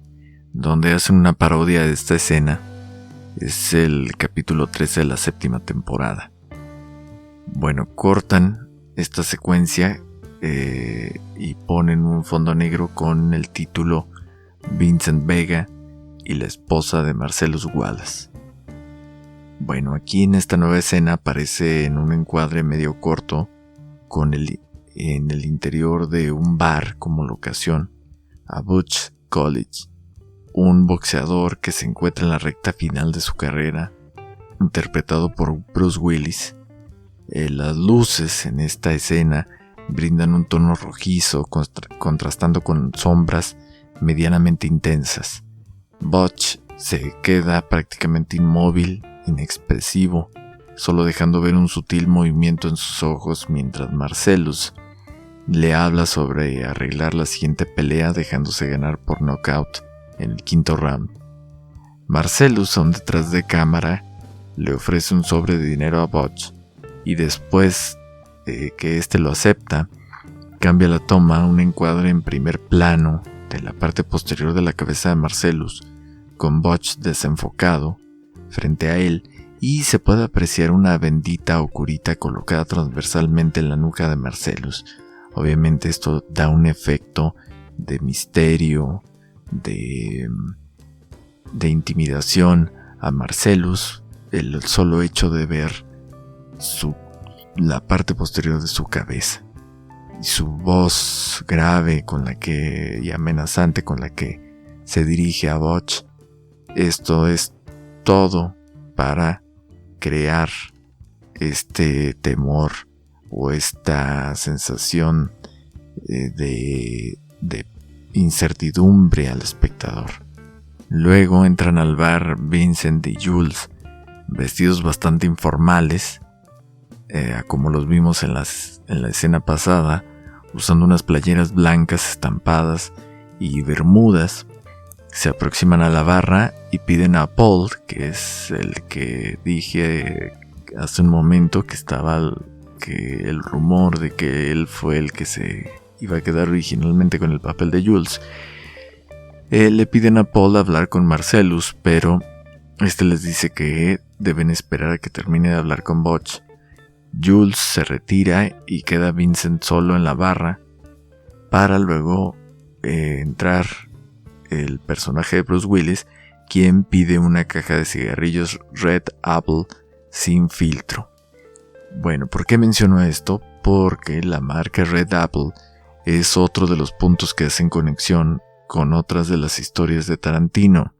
donde hacen una parodia de esta escena. Es el capítulo 13 de la 7ª temporada. Bueno, cortan esta secuencia y ponen un fondo negro con el título Vincent Vega y la esposa de Marcellus Wallace. Bueno, aquí en esta nueva escena aparece en un encuadre medio corto en el interior de un bar como locación a Butch College, un boxeador que se encuentra en la recta final de su carrera, interpretado por Bruce Willis. Las luces en esta escena brindan un tono rojizo, contrastando con sombras medianamente intensas. Butch se queda prácticamente inmóvil, inexpresivo, solo dejando ver un sutil movimiento en sus ojos mientras Marcellus le habla sobre arreglar la siguiente pelea dejándose ganar por knockout en el 5º round. Marcellus, aún detrás de cámara, le ofrece un sobre de dinero a Butch y después que éste lo acepta, cambia la toma a un encuadre en primer plano de la parte posterior de la cabeza de Marcellus, con Butch desenfocado frente a él, y se puede apreciar una bendita o curita colocada transversalmente en la nuca de Marcellus. Obviamente esto da un efecto de misterio, de intimidación a Marcellus, el solo hecho de ver la parte posterior de su cabeza y su voz grave y amenazante con la que se dirige a Butch. Esto es todo para crear este temor o esta sensación de incertidumbre al espectador. Luego entran al bar Vincent y Jules, vestidos bastante informales, como los vimos en la escena pasada, usando unas playeras blancas estampadas y bermudas. Se aproximan a la barra y piden a Paul, que es el que dije hace un momento que estaba el rumor de que él fue el que se iba a quedar originalmente con el papel de Jules. Le piden a Paul hablar con Marcellus, pero este les dice que deben esperar a que termine de hablar con Butch. Jules se retira y queda Vincent solo en la barra, para luego entrar el personaje de Bruce Willis, quien pide una caja de cigarrillos Red Apple sin filtro. Bueno, ¿por qué menciono esto? Porque la marca Red Apple es otro de los puntos que hacen conexión con otras de las historias de Tarantino,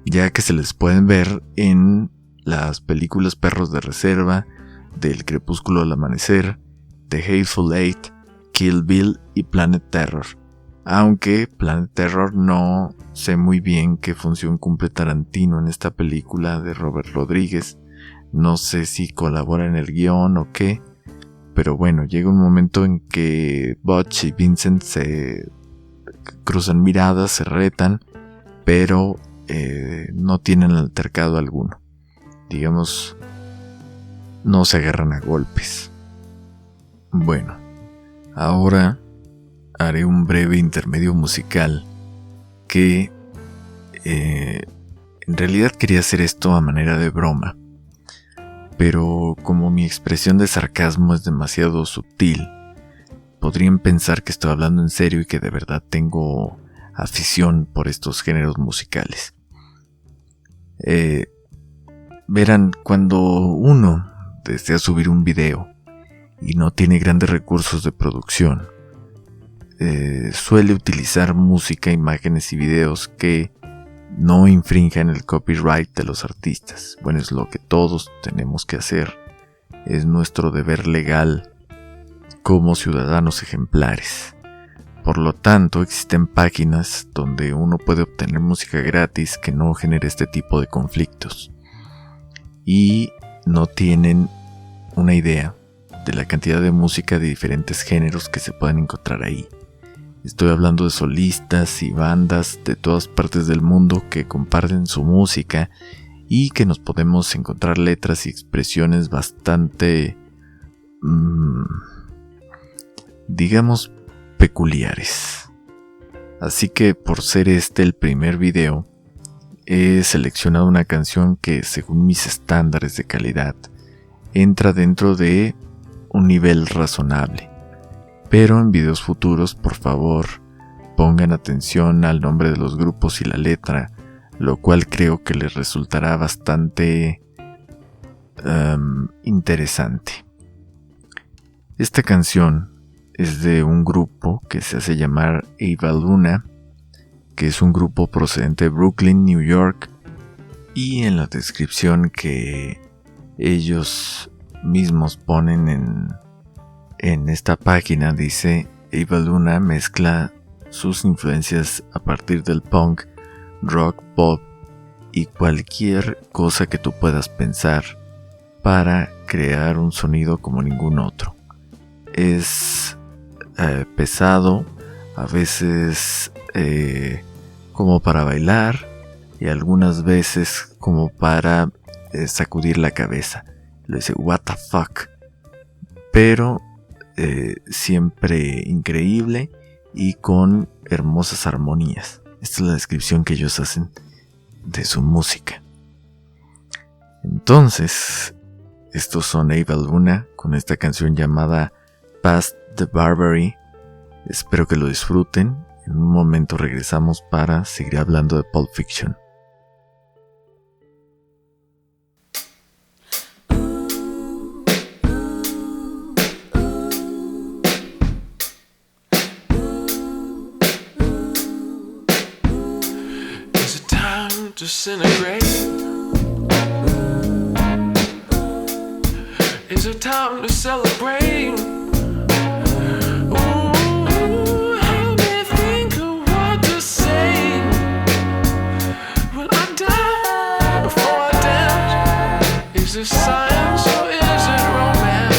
ya que se les pueden ver en las películas Perros de Reserva, del Crepúsculo al Amanecer, The Hateful Eight, Kill Bill y Planet Terror. Aunque Planet Terror no sé muy bien qué función cumple Tarantino en esta película de Robert Rodríguez. No sé si colabora en el guión o qué. Pero bueno, llega un momento en que Butch y Vincent se cruzan miradas, se retan, pero no tienen altercado alguno. Digamos, no se agarran a golpes. Bueno, ahora haré un breve intermedio musical que en realidad quería hacer esto a manera de broma, pero como mi expresión de sarcasmo es demasiado sutil, podrían pensar que estoy hablando en serio y que de verdad tengo afición por estos géneros musicales. Verán, cuando uno desea subir un video y no tiene grandes recursos de producción, suele utilizar música, imágenes y videos que no infrinjan el copyright de los artistas. Bueno, es lo que todos tenemos que hacer. Es nuestro deber legal como ciudadanos ejemplares. Por lo tanto, existen páginas donde uno puede obtener música gratis que no genere este tipo de conflictos. Y no tienen una idea de la cantidad de música de diferentes géneros que se pueden encontrar ahí. Estoy hablando de solistas y bandas de todas partes del mundo que comparten su música y que nos podemos encontrar letras y expresiones bastante, digamos, peculiares. Así que por ser este el primer video, he seleccionado una canción que, según mis estándares de calidad, entra dentro de un nivel razonable. Pero en videos futuros, por favor, pongan atención al nombre de los grupos y la letra, lo cual creo que les resultará bastante interesante. Esta canción es de un grupo que se hace llamar Eva Luna, que es un grupo procedente de Brooklyn, New York, y en la descripción que ellos mismos ponen en esta página dice: Eva Luna mezcla sus influencias a partir del punk, rock, pop y cualquier cosa que tú puedas pensar para crear un sonido como ningún otro. Es pesado, a veces como para bailar y algunas veces como para sacudir la cabeza. Lo dice what the fuck, pero siempre increíble y con hermosas armonías. Esta es la descripción que ellos hacen de su música. Entonces, estos son Eva Luna con esta canción llamada Past the Barbary. Espero que lo disfruten. En un momento regresamos para seguir hablando de Pulp Fiction. Disintegrate. Is it time to celebrate? Ooh, help me think of what to say. Will I die before I dance? Is this science or is it romance?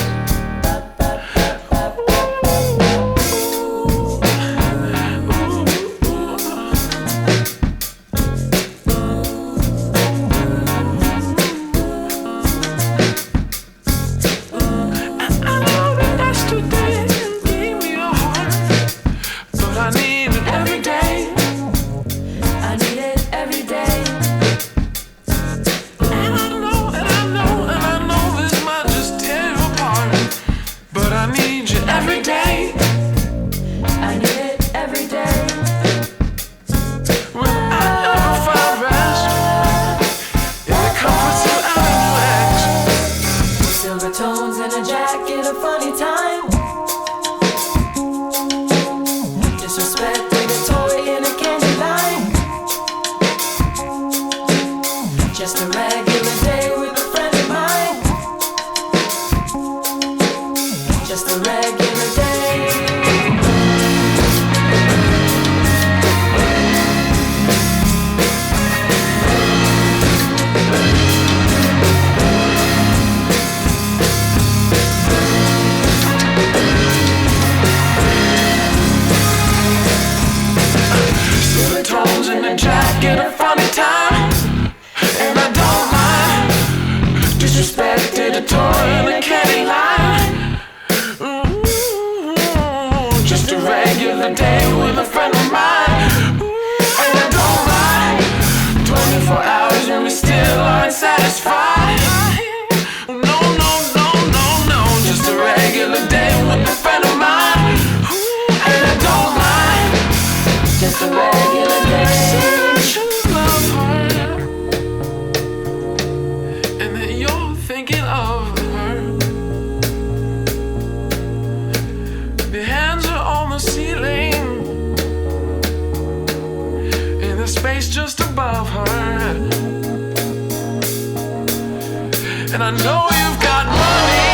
And I know you've got money,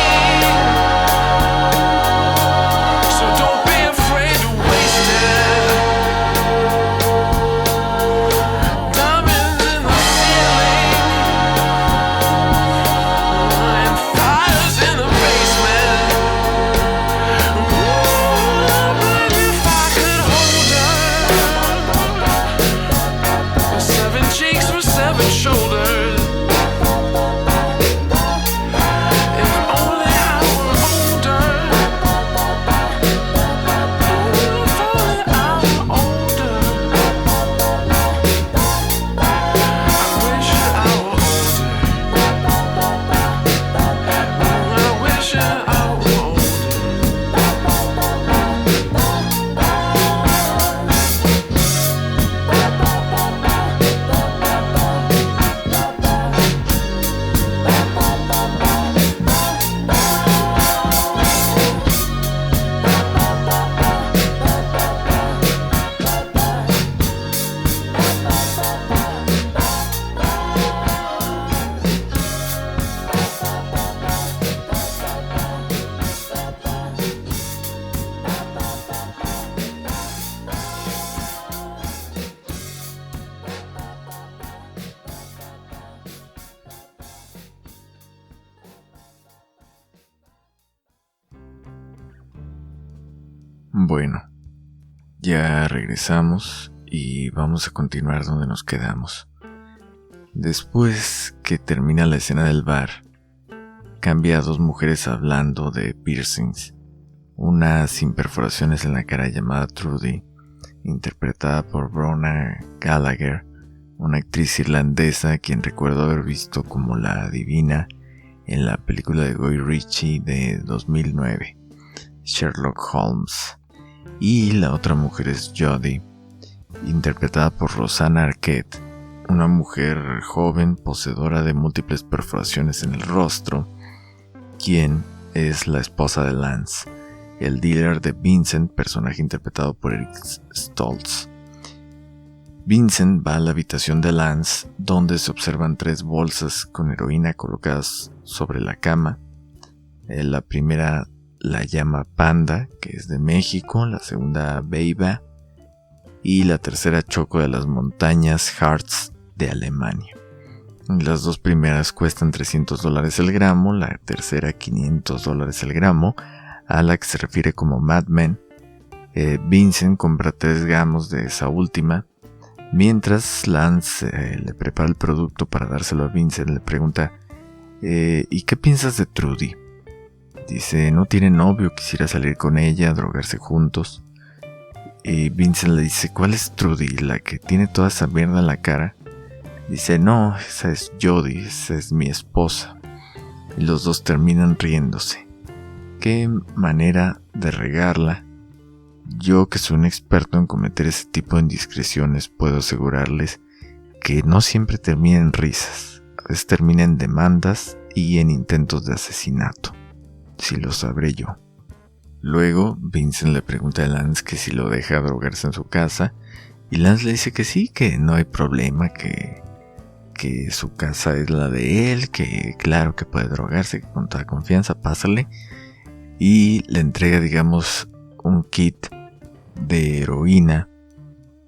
so don't be afraid to waste it. Bueno, ya regresamos y vamos a continuar donde nos quedamos. Después que termina la escena del bar, cambia a dos mujeres hablando de piercings. Una sin perforaciones en la cara llamada Trudy, interpretada por Brona Gallagher, una actriz irlandesa a quien recuerdo haber visto como la adivina en la película de Guy Ritchie de 2009, Sherlock Holmes. Y la otra mujer es Jodie, interpretada por Rosanna Arquette, una mujer joven poseedora de múltiples perforaciones en el rostro, quien es la esposa de Lance, el dealer de Vincent, personaje interpretado por Eric Stoltz. Vincent va a la habitación de Lance, donde se observan 3 bolsas con heroína colocadas sobre la cama. La primera la llama Panda, que es de México, la segunda Beiba y la tercera Choco de las Montañas Harz de Alemania. Las 2 primeras cuestan $300 el gramo, la tercera $500 el gramo, a la que se refiere como Mad Men. Vincent compra 3 gramos de esa última. Mientras Lance le prepara el producto para dárselo a Vincent, le pregunta ¿y qué piensas de Trudy? Dice, no tiene novio, quisiera salir con ella, drogarse juntos. Y Vincent le dice, ¿cuál es Trudy? ¿La que tiene toda esa mierda en la cara? Dice, no, esa es Jodie, esa es mi esposa. Y los dos terminan riéndose. Qué manera de regarla. Yo, que soy un experto en cometer ese tipo de indiscreciones, puedo asegurarles que no siempre termina en risas. A veces termina en demandas y en intentos de asesinato. Si lo sabré yo. Luego, Vincent le pregunta a Lance que si lo deja drogarse en su casa, y Lance le dice que sí, que no hay problema, que su casa es la de él, que claro que puede drogarse, que con toda confianza, pásale. Y le entrega, digamos, un kit de heroína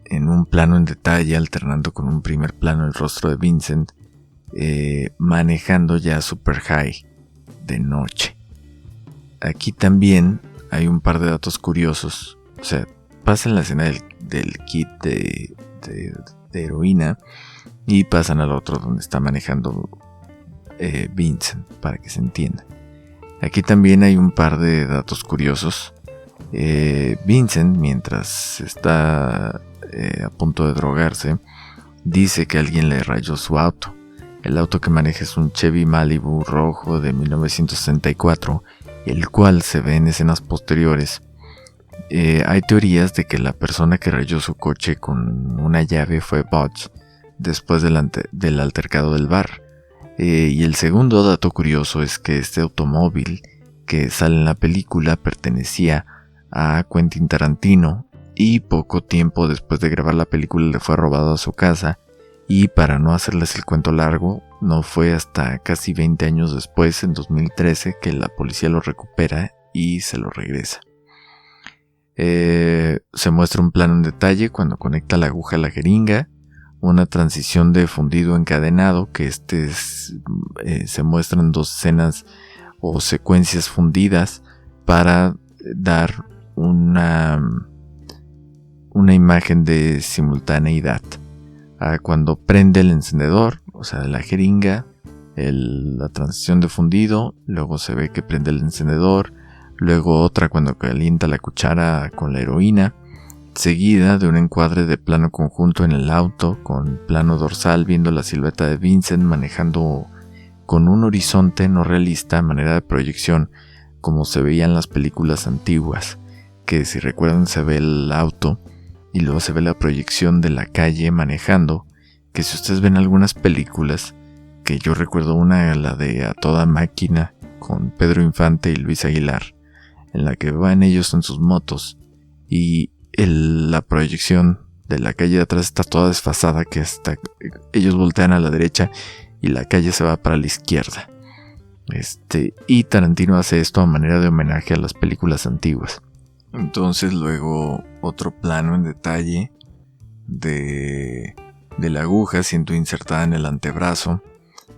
en un plano en detalle, alternando con un primer plano el rostro de Vincent, manejando ya super high de noche. Aquí también hay un par de datos curiosos. O sea, pasan la escena del kit de heroína y pasan al otro donde está manejando Vincent, para que se entienda. Aquí también hay un par de datos curiosos. Vincent, mientras está a punto de drogarse, dice que alguien le rayó su auto. El auto que maneja es un Chevy Malibu rojo de 1964, el cual se ve en escenas posteriores. Hay teorías de que la persona que rayó su coche con una llave fue Butch, después del altercado del bar. Y el segundo dato curioso es que este automóvil que sale en la película pertenecía a Quentin Tarantino, y poco tiempo después de grabar la película le fue robado a su casa, y para no hacerles el cuento largo, no fue hasta casi 20 años después, en 2013, que la policía lo recupera y se lo regresa. Se muestra un plano en detalle cuando conecta la aguja a la jeringa, una transición de fundido encadenado, que se muestran 2 escenas o secuencias fundidas para dar una imagen de simultaneidad. Cuando prende el encendedor, o sea, la jeringa, la transición de fundido, luego se ve que prende el encendedor, luego otra cuando calienta la cuchara con la heroína, seguida de un encuadre de plano conjunto en el auto, con plano dorsal viendo la silueta de Vincent manejando con un horizonte no realista a manera de proyección, como se veía en las películas antiguas, que si recuerdan se ve el auto y luego se ve la proyección de la calle manejando, que si ustedes ven algunas películas, que yo recuerdo una, la de A Toda Máquina, con Pedro Infante y Luis Aguilar, en la que van ellos en sus motos y la proyección de la calle de atrás está toda desfasada, que hasta ellos voltean a la derecha y la calle se va para la izquierda. Y Tarantino hace esto a manera de homenaje a las películas antiguas. Entonces luego otro plano en detalle de la aguja siendo insertada en el antebrazo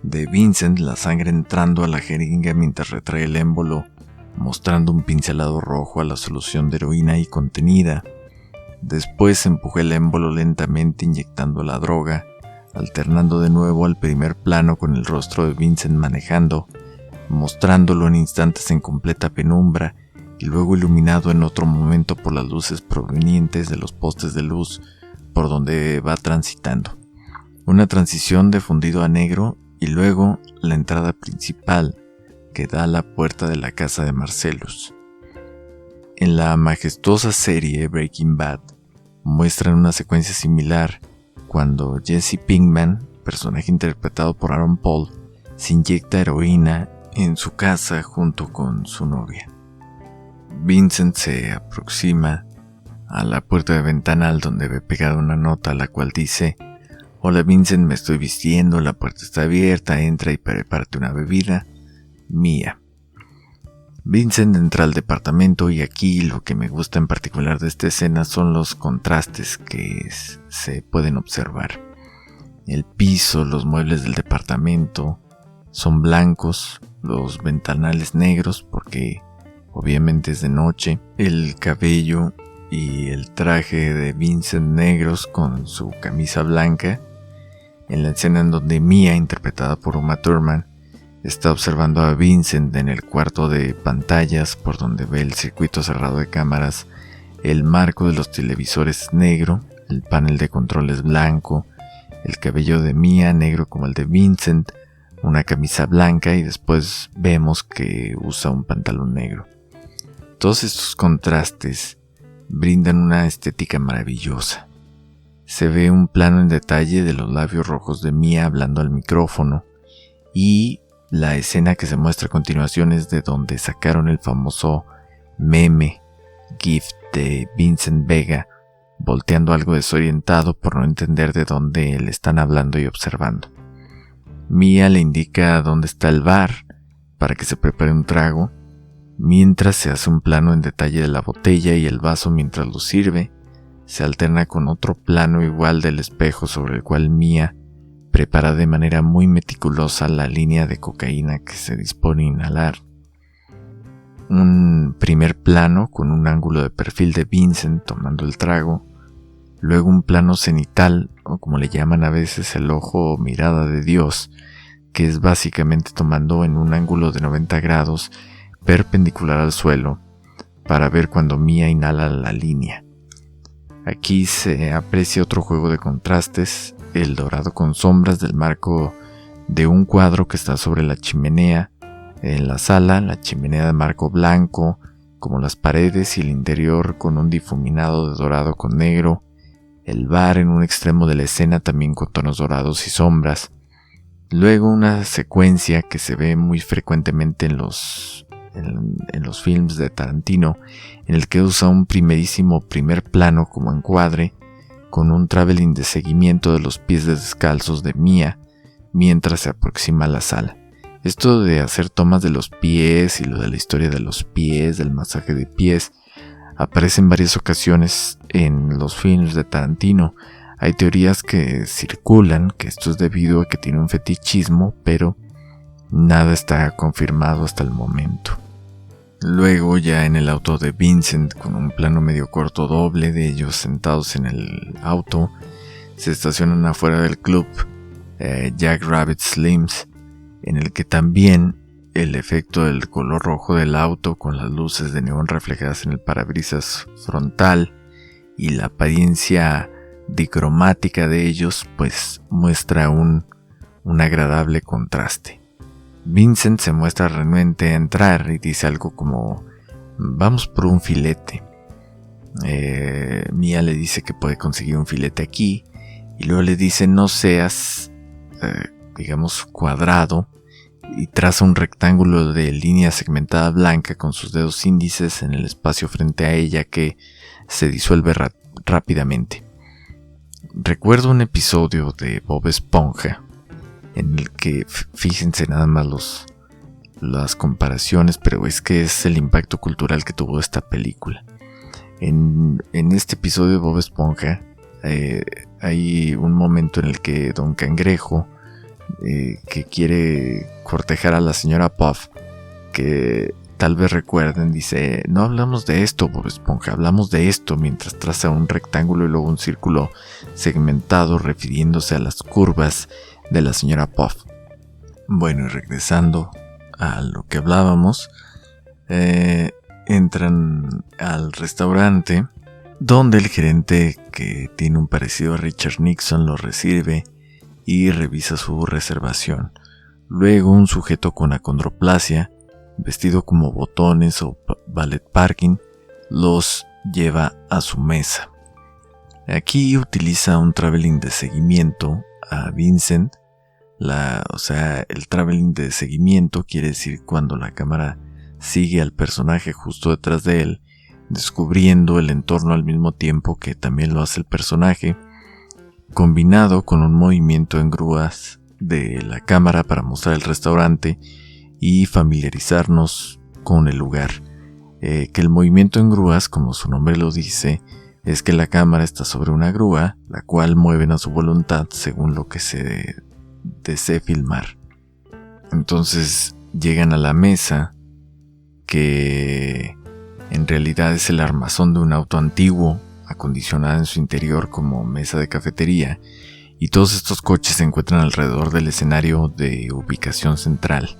de Vincent, la sangre entrando a la jeringa mientras retrae el émbolo mostrando un pincelado rojo a la solución de heroína ahí contenida. Después empujé el émbolo lentamente inyectando la droga, alternando de nuevo al primer plano con el rostro de Vincent manejando, mostrándolo en instantes en completa penumbra y luego iluminado en otro momento por las luces provenientes de los postes de luz por donde va transitando. Una transición de fundido a negro y luego la entrada principal que da a la puerta de la casa de Marcellus. En la majestuosa serie Breaking Bad muestran una secuencia similar cuando Jesse Pinkman, personaje interpretado por Aaron Paul, se inyecta heroína en su casa junto con su novia. Vincent se aproxima a la puerta de ventanal donde ve pegada una nota la cual dice: «Hola Vincent, me estoy vistiendo, la puerta está abierta, entra y prepárate una bebida, Mia». Vincent entra al departamento y aquí lo que me gusta en particular de esta escena son los contrastes que se pueden observar. El piso, los muebles del departamento son blancos, los ventanales negros porque obviamente es de noche, el cabello y el traje de Vincent negros con su camisa blanca. En la escena en donde Mia, interpretada por Uma Thurman, está observando a Vincent en el cuarto de pantallas por donde ve el circuito cerrado de cámaras, el marco de los televisores es negro, el panel de control es blanco, el cabello de Mia negro como el de Vincent, una camisa blanca y después vemos que usa un pantalón negro. Todos estos contrastes brindan una estética maravillosa. Se ve un plano en detalle de los labios rojos de Mia hablando al micrófono y la escena que se muestra a continuación es de donde sacaron el famoso meme GIF de Vincent Vega volteando algo desorientado por no entender de dónde le están hablando y observando. Mia le indica dónde está el bar para que se prepare un trago, mientras se hace un plano en detalle de la botella y el vaso mientras lo sirve. Se alterna con otro plano igual del espejo sobre el cual Mia prepara de manera muy meticulosa la línea de cocaína que se dispone a inhalar. Un primer plano con un ángulo de perfil de Vincent tomando el trago, luego un plano cenital, o como le llaman a veces el ojo o mirada de Dios, que es básicamente tomando en un ángulo de 90 grados perpendicular al suelo para ver cuando Mia inhala la línea. Aquí se aprecia otro juego de contrastes, el dorado con sombras del marco de un cuadro que está sobre la chimenea en la sala, la chimenea de marco blanco como las paredes y el interior con un difuminado de dorado con negro, el bar en un extremo de la escena también con tonos dorados y sombras. Luego una secuencia que se ve muy frecuentemente en los films de Tarantino, en el que usa un primer plano como encuadre con un traveling de seguimiento de los pies descalzos de Mia mientras se aproxima a la sala. Esto de hacer tomas de los pies y lo de la historia de los pies, del masaje de pies, aparece en varias ocasiones en los films de Tarantino. Hay teorías que circulan que esto es debido a que tiene un fetichismo, pero nada está confirmado hasta el momento. Luego, ya en el auto de Vincent, con un plano medio corto doble de ellos sentados en el auto, se estacionan afuera del club Jack Rabbit Slims, en el que también el efecto del color rojo del auto con las luces de neón reflejadas en el parabrisas frontal y la apariencia dicromática de ellos pues muestra un agradable contraste. Vincent se muestra renuente a entrar y dice algo como: vamos por un filete. Mia le dice que puede conseguir un filete aquí y luego le dice no seas cuadrado, y traza un rectángulo de línea segmentada blanca con sus dedos índices en el espacio frente a ella que se disuelve rápidamente. Recuerdo un episodio de Bob Esponja en el que, fíjense nada más las comparaciones, pero es que es el impacto cultural que tuvo esta película. En este episodio de Bob Esponja hay un momento en el que Don Cangrejo, que quiere cortejar a la señora Puff, que tal vez recuerden, dice: no hablamos de esto, Bob Esponja, hablamos de esto, mientras traza un rectángulo y luego un círculo segmentado refiriéndose a las curvas de la señora Puff. Bueno, y regresando a lo que hablábamos, entran al restaurante donde el gerente, que tiene un parecido a Richard Nixon, lo recibe y revisa su reservación. Luego un sujeto con acondroplasia, vestido como botones o ballet parking, los lleva a su mesa. Aquí utiliza un traveling de seguimiento a Vincent. El traveling de seguimiento quiere decir cuando la cámara sigue al personaje justo detrás de él, descubriendo el entorno al mismo tiempo que también lo hace el personaje, combinado con un movimiento en grúas de la cámara para mostrar el restaurante y familiarizarnos con el lugar. Que el movimiento en grúas, como su nombre lo dice, es que la cámara está sobre una grúa, la cual mueven a su voluntad según lo que se desee filmar. Entonces llegan a la mesa, que en realidad es el armazón de un auto antiguo, acondicionado en su interior como mesa de cafetería, y todos estos coches se encuentran alrededor del escenario de ubicación central.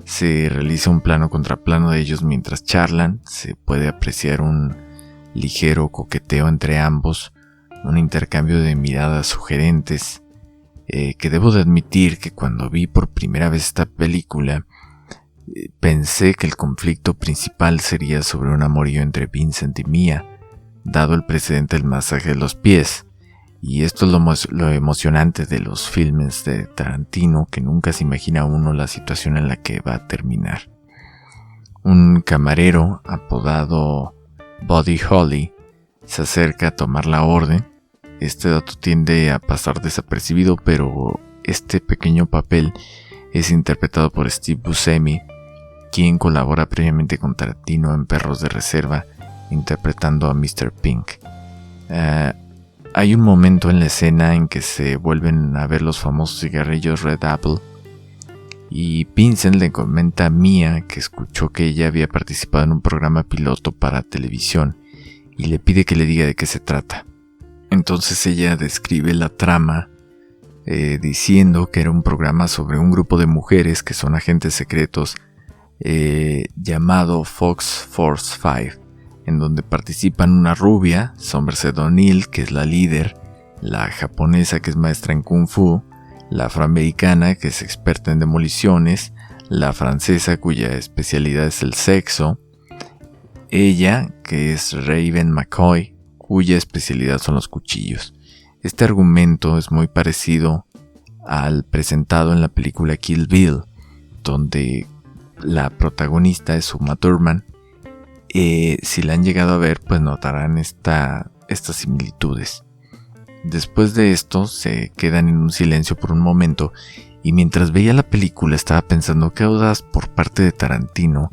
Se realiza un plano contra plano de ellos mientras charlan, se puede apreciar un ligero coqueteo entre ambos, un intercambio de miradas sugerentes, que debo de admitir que cuando vi por primera vez esta película, pensé que el conflicto principal sería sobre un amorío entre Vincent y Mia, dado el precedente del masaje de los pies. Y esto es lo emocionante de los filmes de Tarantino, que nunca se imagina uno la situación en la que va a terminar. Un camarero apodado Buddy Holly se acerca a tomar la orden. Este dato tiende a pasar desapercibido, pero este pequeño papel es interpretado por Steve Buscemi, quien colabora previamente con Tarantino en Perros de Reserva, interpretando a Mr. Pink. Hay un momento en la escena en que se vuelven a ver los famosos cigarrillos Red Apple, y Vincent le comenta a Mia que escuchó que ella había participado en un programa piloto para televisión y le pide que le diga de qué se trata. Entonces ella describe la trama diciendo que era un programa sobre un grupo de mujeres que son agentes secretos llamado Fox Force 5, en donde participan una rubia, Somerset O'Neill, que es la líder, la japonesa, que es maestra en Kung Fu, la afroamericana, que es experta en demoliciones, la francesa, cuya especialidad es el sexo, ella, que es Raven McCoy, cuya especialidad son los cuchillos. Este argumento es muy parecido al presentado en la película Kill Bill, donde la protagonista es Uma Thurman. Si la han llegado a ver, pues notarán estas similitudes. Después de esto se quedan en un silencio por un momento, y mientras veía la película estaba pensando qué audaz por parte de Tarantino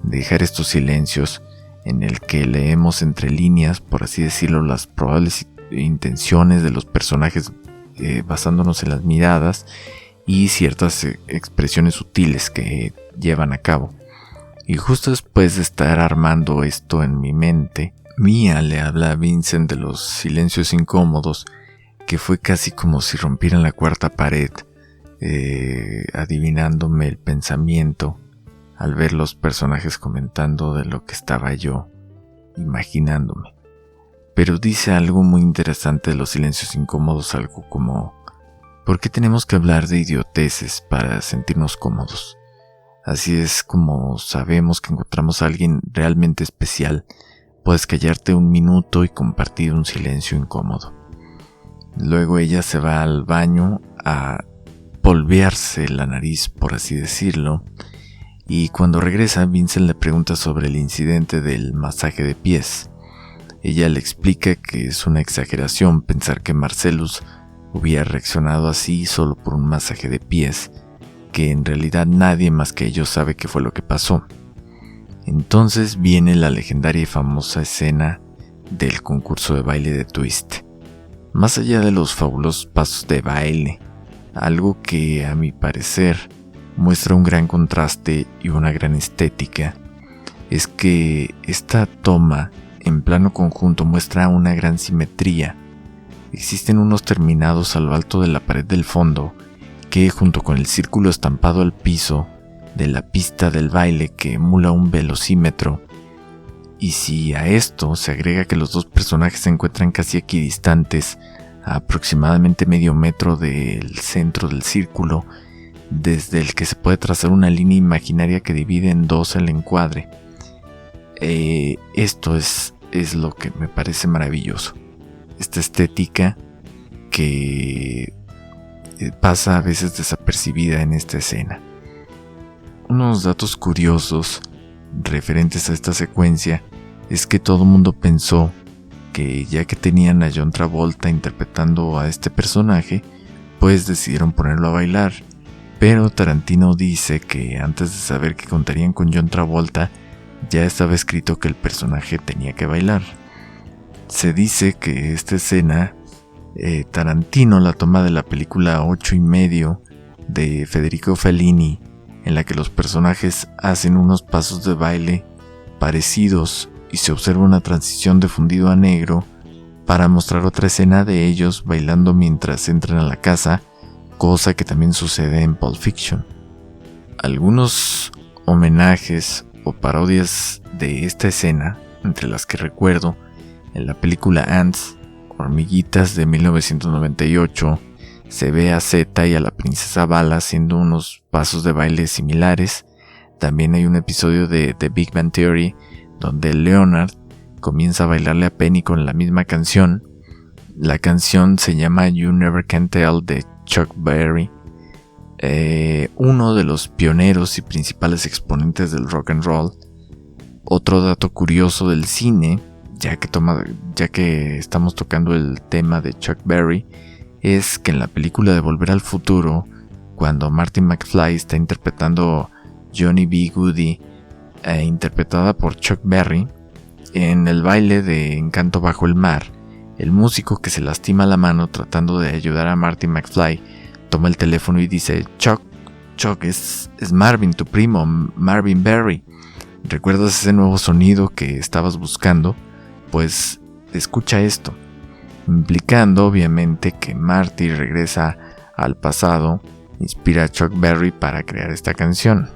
dejar estos silencios en el que leemos entre líneas, por así decirlo, las probables intenciones de los personajes, basándonos en las miradas y ciertas expresiones sutiles que llevan a cabo. Y justo después de estar armando esto en mi mente, Mia le habla a Vincent de los silencios incómodos, que fue casi como si rompieran la cuarta pared, adivinándome el pensamiento al ver los personajes comentando de lo que estaba yo imaginándome. Pero dice algo muy interesante de los silencios incómodos, algo como: ¿por qué tenemos que hablar de idioteces para sentirnos cómodos? Así es como sabemos que encontramos a alguien realmente especial. Puedes callarte un minuto y compartir un silencio incómodo. Luego ella se va al baño a polvearse la nariz, por así decirlo, y cuando regresa, Vincent le pregunta sobre el incidente del masaje de pies. Ella le explica que es una exageración pensar que Marcellus hubiera reaccionado así solo por un masaje de pies, que en realidad nadie más que ellos sabe qué fue lo que pasó. Entonces viene la legendaria y famosa escena del concurso de baile de Twist. Más allá de los fabulosos pasos de baile, algo que a mi parecer muestra un gran contraste y una gran estética, es que esta toma en plano conjunto muestra una gran simetría. Existen unos terminados a lo alto de la pared del fondo que, junto con el círculo estampado al piso de la pista del baile que emula un velocímetro, y si a esto se agrega que los dos personajes se encuentran casi equidistantes, a aproximadamente medio metro del centro del círculo, desde el que se puede trazar una línea imaginaria que divide en dos el encuadre. Esto es lo que me parece maravilloso. Esta estética que pasa a veces desapercibida en esta escena. Unos datos curiosos referentes a esta secuencia es que todo el mundo pensó que ya que tenían a John Travolta interpretando a este personaje, pues decidieron ponerlo a bailar. Pero Tarantino dice que antes de saber que contarían con John Travolta, ya estaba escrito que el personaje tenía que bailar. Se dice que esta escena Tarantino la toma de la película 8,5 de Federico Fellini, en la que los personajes hacen unos pasos de baile parecidos y se observa una transición de fundido a negro para mostrar otra escena de ellos bailando mientras entran a la casa, cosa que también sucede en Pulp Fiction. Algunos homenajes o parodias de esta escena, entre las que recuerdo, en la película Ants, Hormiguitas de 1998, se ve a Zeta y a la princesa Bala haciendo unos pasos de baile similares. También hay un episodio de The Big Bang Theory donde Leonard comienza a bailarle a Penny con la misma canción. La canción se llama You Never Can Tell de Chuck Berry, uno de los pioneros y principales exponentes del rock and roll. Otro dato curioso del cine, ya que estamos tocando el tema de Chuck Berry, es que en la película de Volver al Futuro, cuando Marty McFly está interpretando Johnny B. Goody, interpretada por Chuck Berry, en el baile de Encanto bajo el mar, el músico que se lastima la mano tratando de ayudar a Marty McFly toma el teléfono y dice: Chuck, es Marvin, tu primo, Marvin Berry. ¿Recuerdas ese nuevo sonido que estabas buscando? Pues escucha esto, implicando obviamente que Marty regresa al pasado, inspira a Chuck Berry para crear esta canción.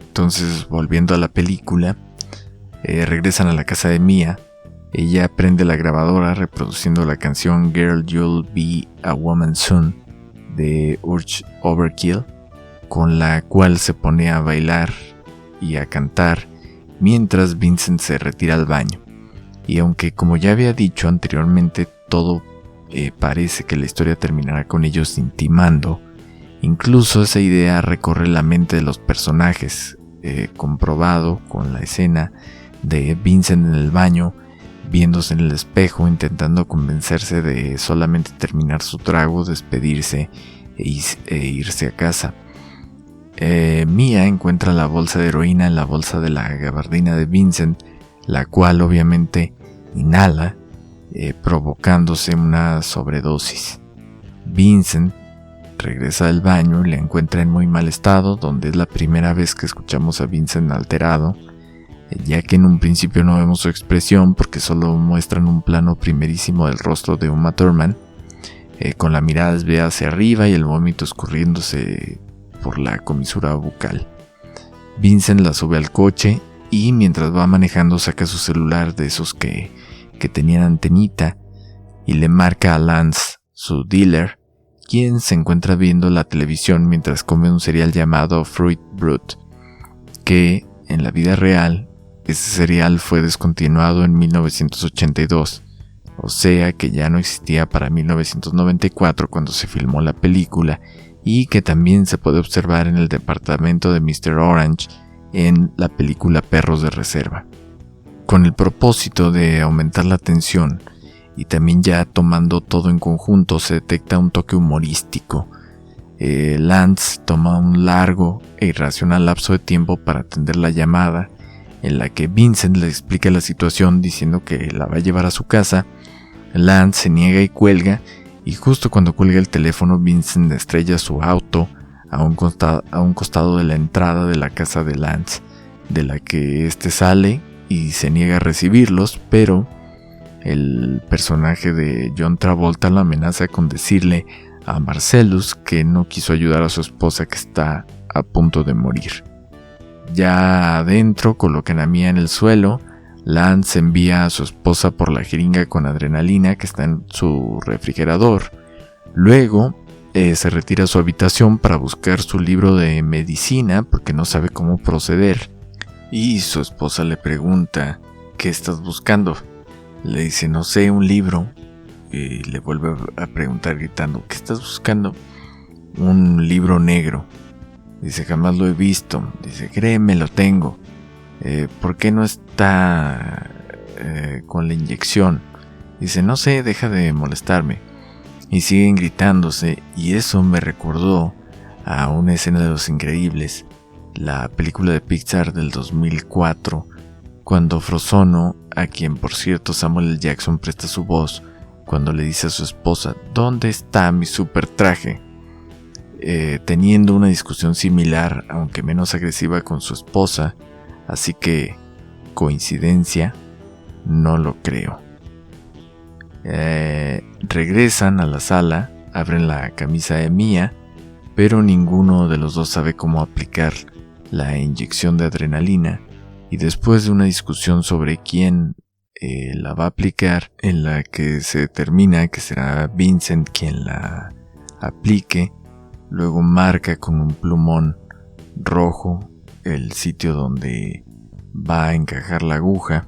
Entonces, volviendo a la película, regresan a la casa de Mia. Ella prende la grabadora reproduciendo la canción Girl You'll Be a Woman Soon de Urge Overkill, con la cual se pone a bailar y a cantar mientras Vincent se retira al baño. Y aunque, como ya había dicho anteriormente, todo parece que la historia terminará con ellos intimando, incluso esa idea recorre la mente de los personajes, comprobado con la escena de Vincent en el baño, viéndose en el espejo, intentando convencerse de solamente terminar su trago, despedirse e irse a casa. Mia encuentra la bolsa de heroína en la bolsa de la gabardina de Vincent, la cual obviamente inhala, provocándose una sobredosis. Vincent regresa del baño y la encuentra en muy mal estado, donde es la primera vez que escuchamos a Vincent alterado, ya que en un principio no vemos su expresión porque solo muestran un plano primerísimo del rostro de Uma Thurman, con la mirada desviada hacia arriba y el vómito escurriéndose por la comisura bucal. Vincent la sube al coche y mientras va manejando saca su celular de esos que tenían antenita y le marca a Lance, su dealer, quien se encuentra viendo la televisión mientras come un cereal llamado Fruit Brute, que en la vida real ese cereal fue descontinuado en 1982, o sea que ya no existía para 1994 cuando se filmó la película, y que también se puede observar en el departamento de Mr. Orange en la película Perros de Reserva. Con el propósito de aumentar la tensión y también ya tomando todo en conjunto, se detecta un toque humorístico. Lance toma un largo e irracional lapso de tiempo para atender la llamada, en la que Vincent le explica la situación diciendo que la va a llevar a su casa. Lance se niega y cuelga, y justo cuando cuelga el teléfono, Vincent estrella su auto a un costado de la entrada de la casa de Lance. de la que éste sale y se niega a recibirlos, pero el personaje de John Travolta lo amenaza con decirle a Marcellus que no quiso ayudar a su esposa que está a punto de morir. Ya adentro colocan a Mia en el suelo. Lance envía a su esposa por la jeringa con adrenalina que está en su refrigerador. Luego se retira a su habitación para buscar su libro de medicina porque no sabe cómo proceder. Y su esposa le pregunta: ¿qué estás buscando? Le dice: no sé, un libro. Y le vuelve a preguntar gritando: ¿qué estás buscando? Un libro negro. Dice: jamás lo he visto. Dice: créeme, lo tengo. ¿Por qué no está con la inyección? Dice: no sé, deja de molestarme. Y siguen gritándose, y eso me recordó a una escena de Los Increíbles, la película de Pixar del 2004, cuando Frozono, a quien por cierto Samuel L. Jackson presta su voz, cuando le dice a su esposa: ¿dónde está mi super traje? Teniendo una discusión similar, aunque menos agresiva, con su esposa, así que, ¿coincidencia? No lo creo. Regresan a la sala, abren la camisa de Mia, pero ninguno de los dos sabe cómo aplicar la inyección de adrenalina, y después de una discusión sobre quién la va a aplicar, en la que se determina que será Vincent quien la aplique, luego marca con un plumón rojo el sitio donde va a encajar la aguja.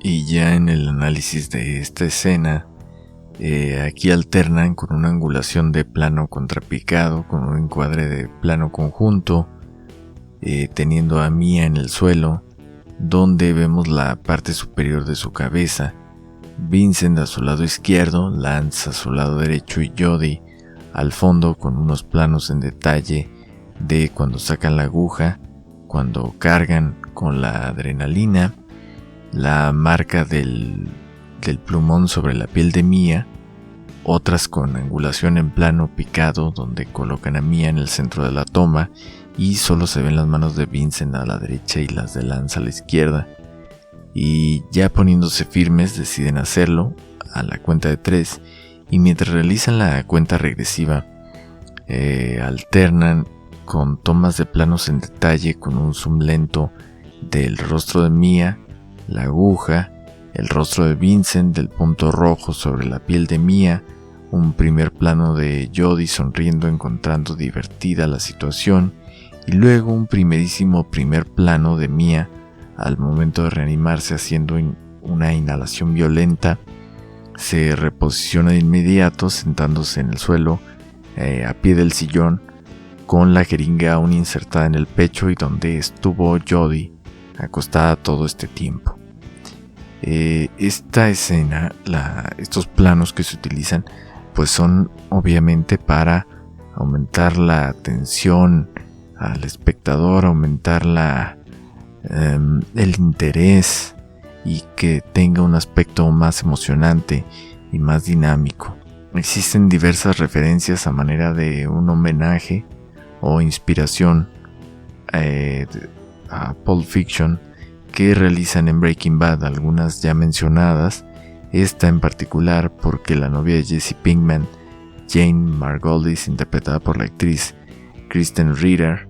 Y ya en el análisis de esta escena, aquí alternan con una angulación de plano contrapicado, con un encuadre de plano conjunto, teniendo a Mia en el suelo, donde vemos la parte superior de su cabeza, Vincent a su lado izquierdo, Lance a su lado derecho y Jodie al fondo, con unos planos en detalle de cuando sacan la aguja, cuando cargan con la adrenalina, la marca del plumón sobre la piel de Mia, otras con angulación en plano picado donde colocan a Mia en el centro de la toma y solo se ven las manos de Vincent a la derecha y las de Lance a la izquierda. Y ya poniéndose firmes deciden hacerlo a la cuenta de 3, y mientras realizan la cuenta regresiva alternan con tomas de planos en detalle con un zoom lento del rostro de Mia, la aguja, el rostro de Vincent, del punto rojo sobre la piel de Mia, un primer plano de Jodie sonriendo encontrando divertida la situación, y luego un primerísimo primer plano de Mia al momento de reanimarse haciendo una inhalación violenta. Se reposiciona de inmediato sentándose en el suelo a pie del sillón con la jeringa aún insertada en el pecho y donde estuvo Jodie acostada todo este tiempo. Esta escena, estos planos que se utilizan, pues son obviamente para aumentar la atención al espectador, aumentar el interés y que tenga un aspecto más emocionante y más dinámico. Existen diversas referencias a manera de un homenaje o inspiración a Pulp Fiction que realizan en Breaking Bad, algunas ya mencionadas, esta en particular porque la novia de Jesse Pinkman, Jane Margolis, interpretada por la actriz Kristen Ritter,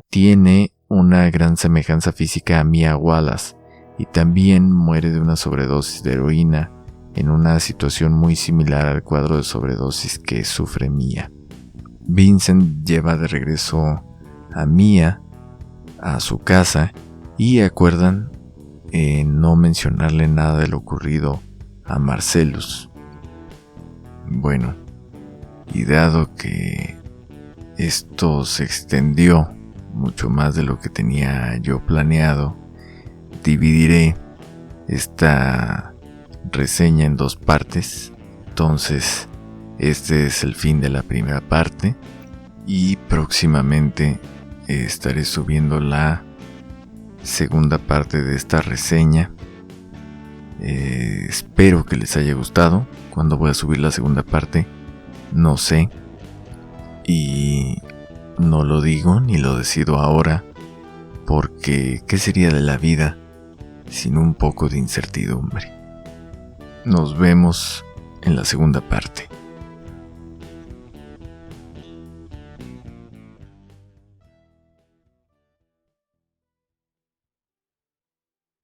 tiene una gran semejanza física a Mia Wallace y también muere de una sobredosis de heroína en una situación muy similar al cuadro de sobredosis que sufre Mia. Vincent lleva de regreso a Mia a su casa y acuerdan no mencionarle nada de lo ocurrido a Marcellus. Bueno, y dado que esto se extendió mucho más de lo que tenía yo planeado, dividiré esta reseña en 2 partes. Entonces, este es el fin de la primera parte y próximamente estaré subiendo la segunda parte de esta reseña. Espero que les haya gustado. ¿Cuándo voy a subir la segunda parte? No sé. Y no lo digo ni lo decido ahora, porque ¿qué sería de la vida sin un poco de incertidumbre? Nos vemos en la segunda parte.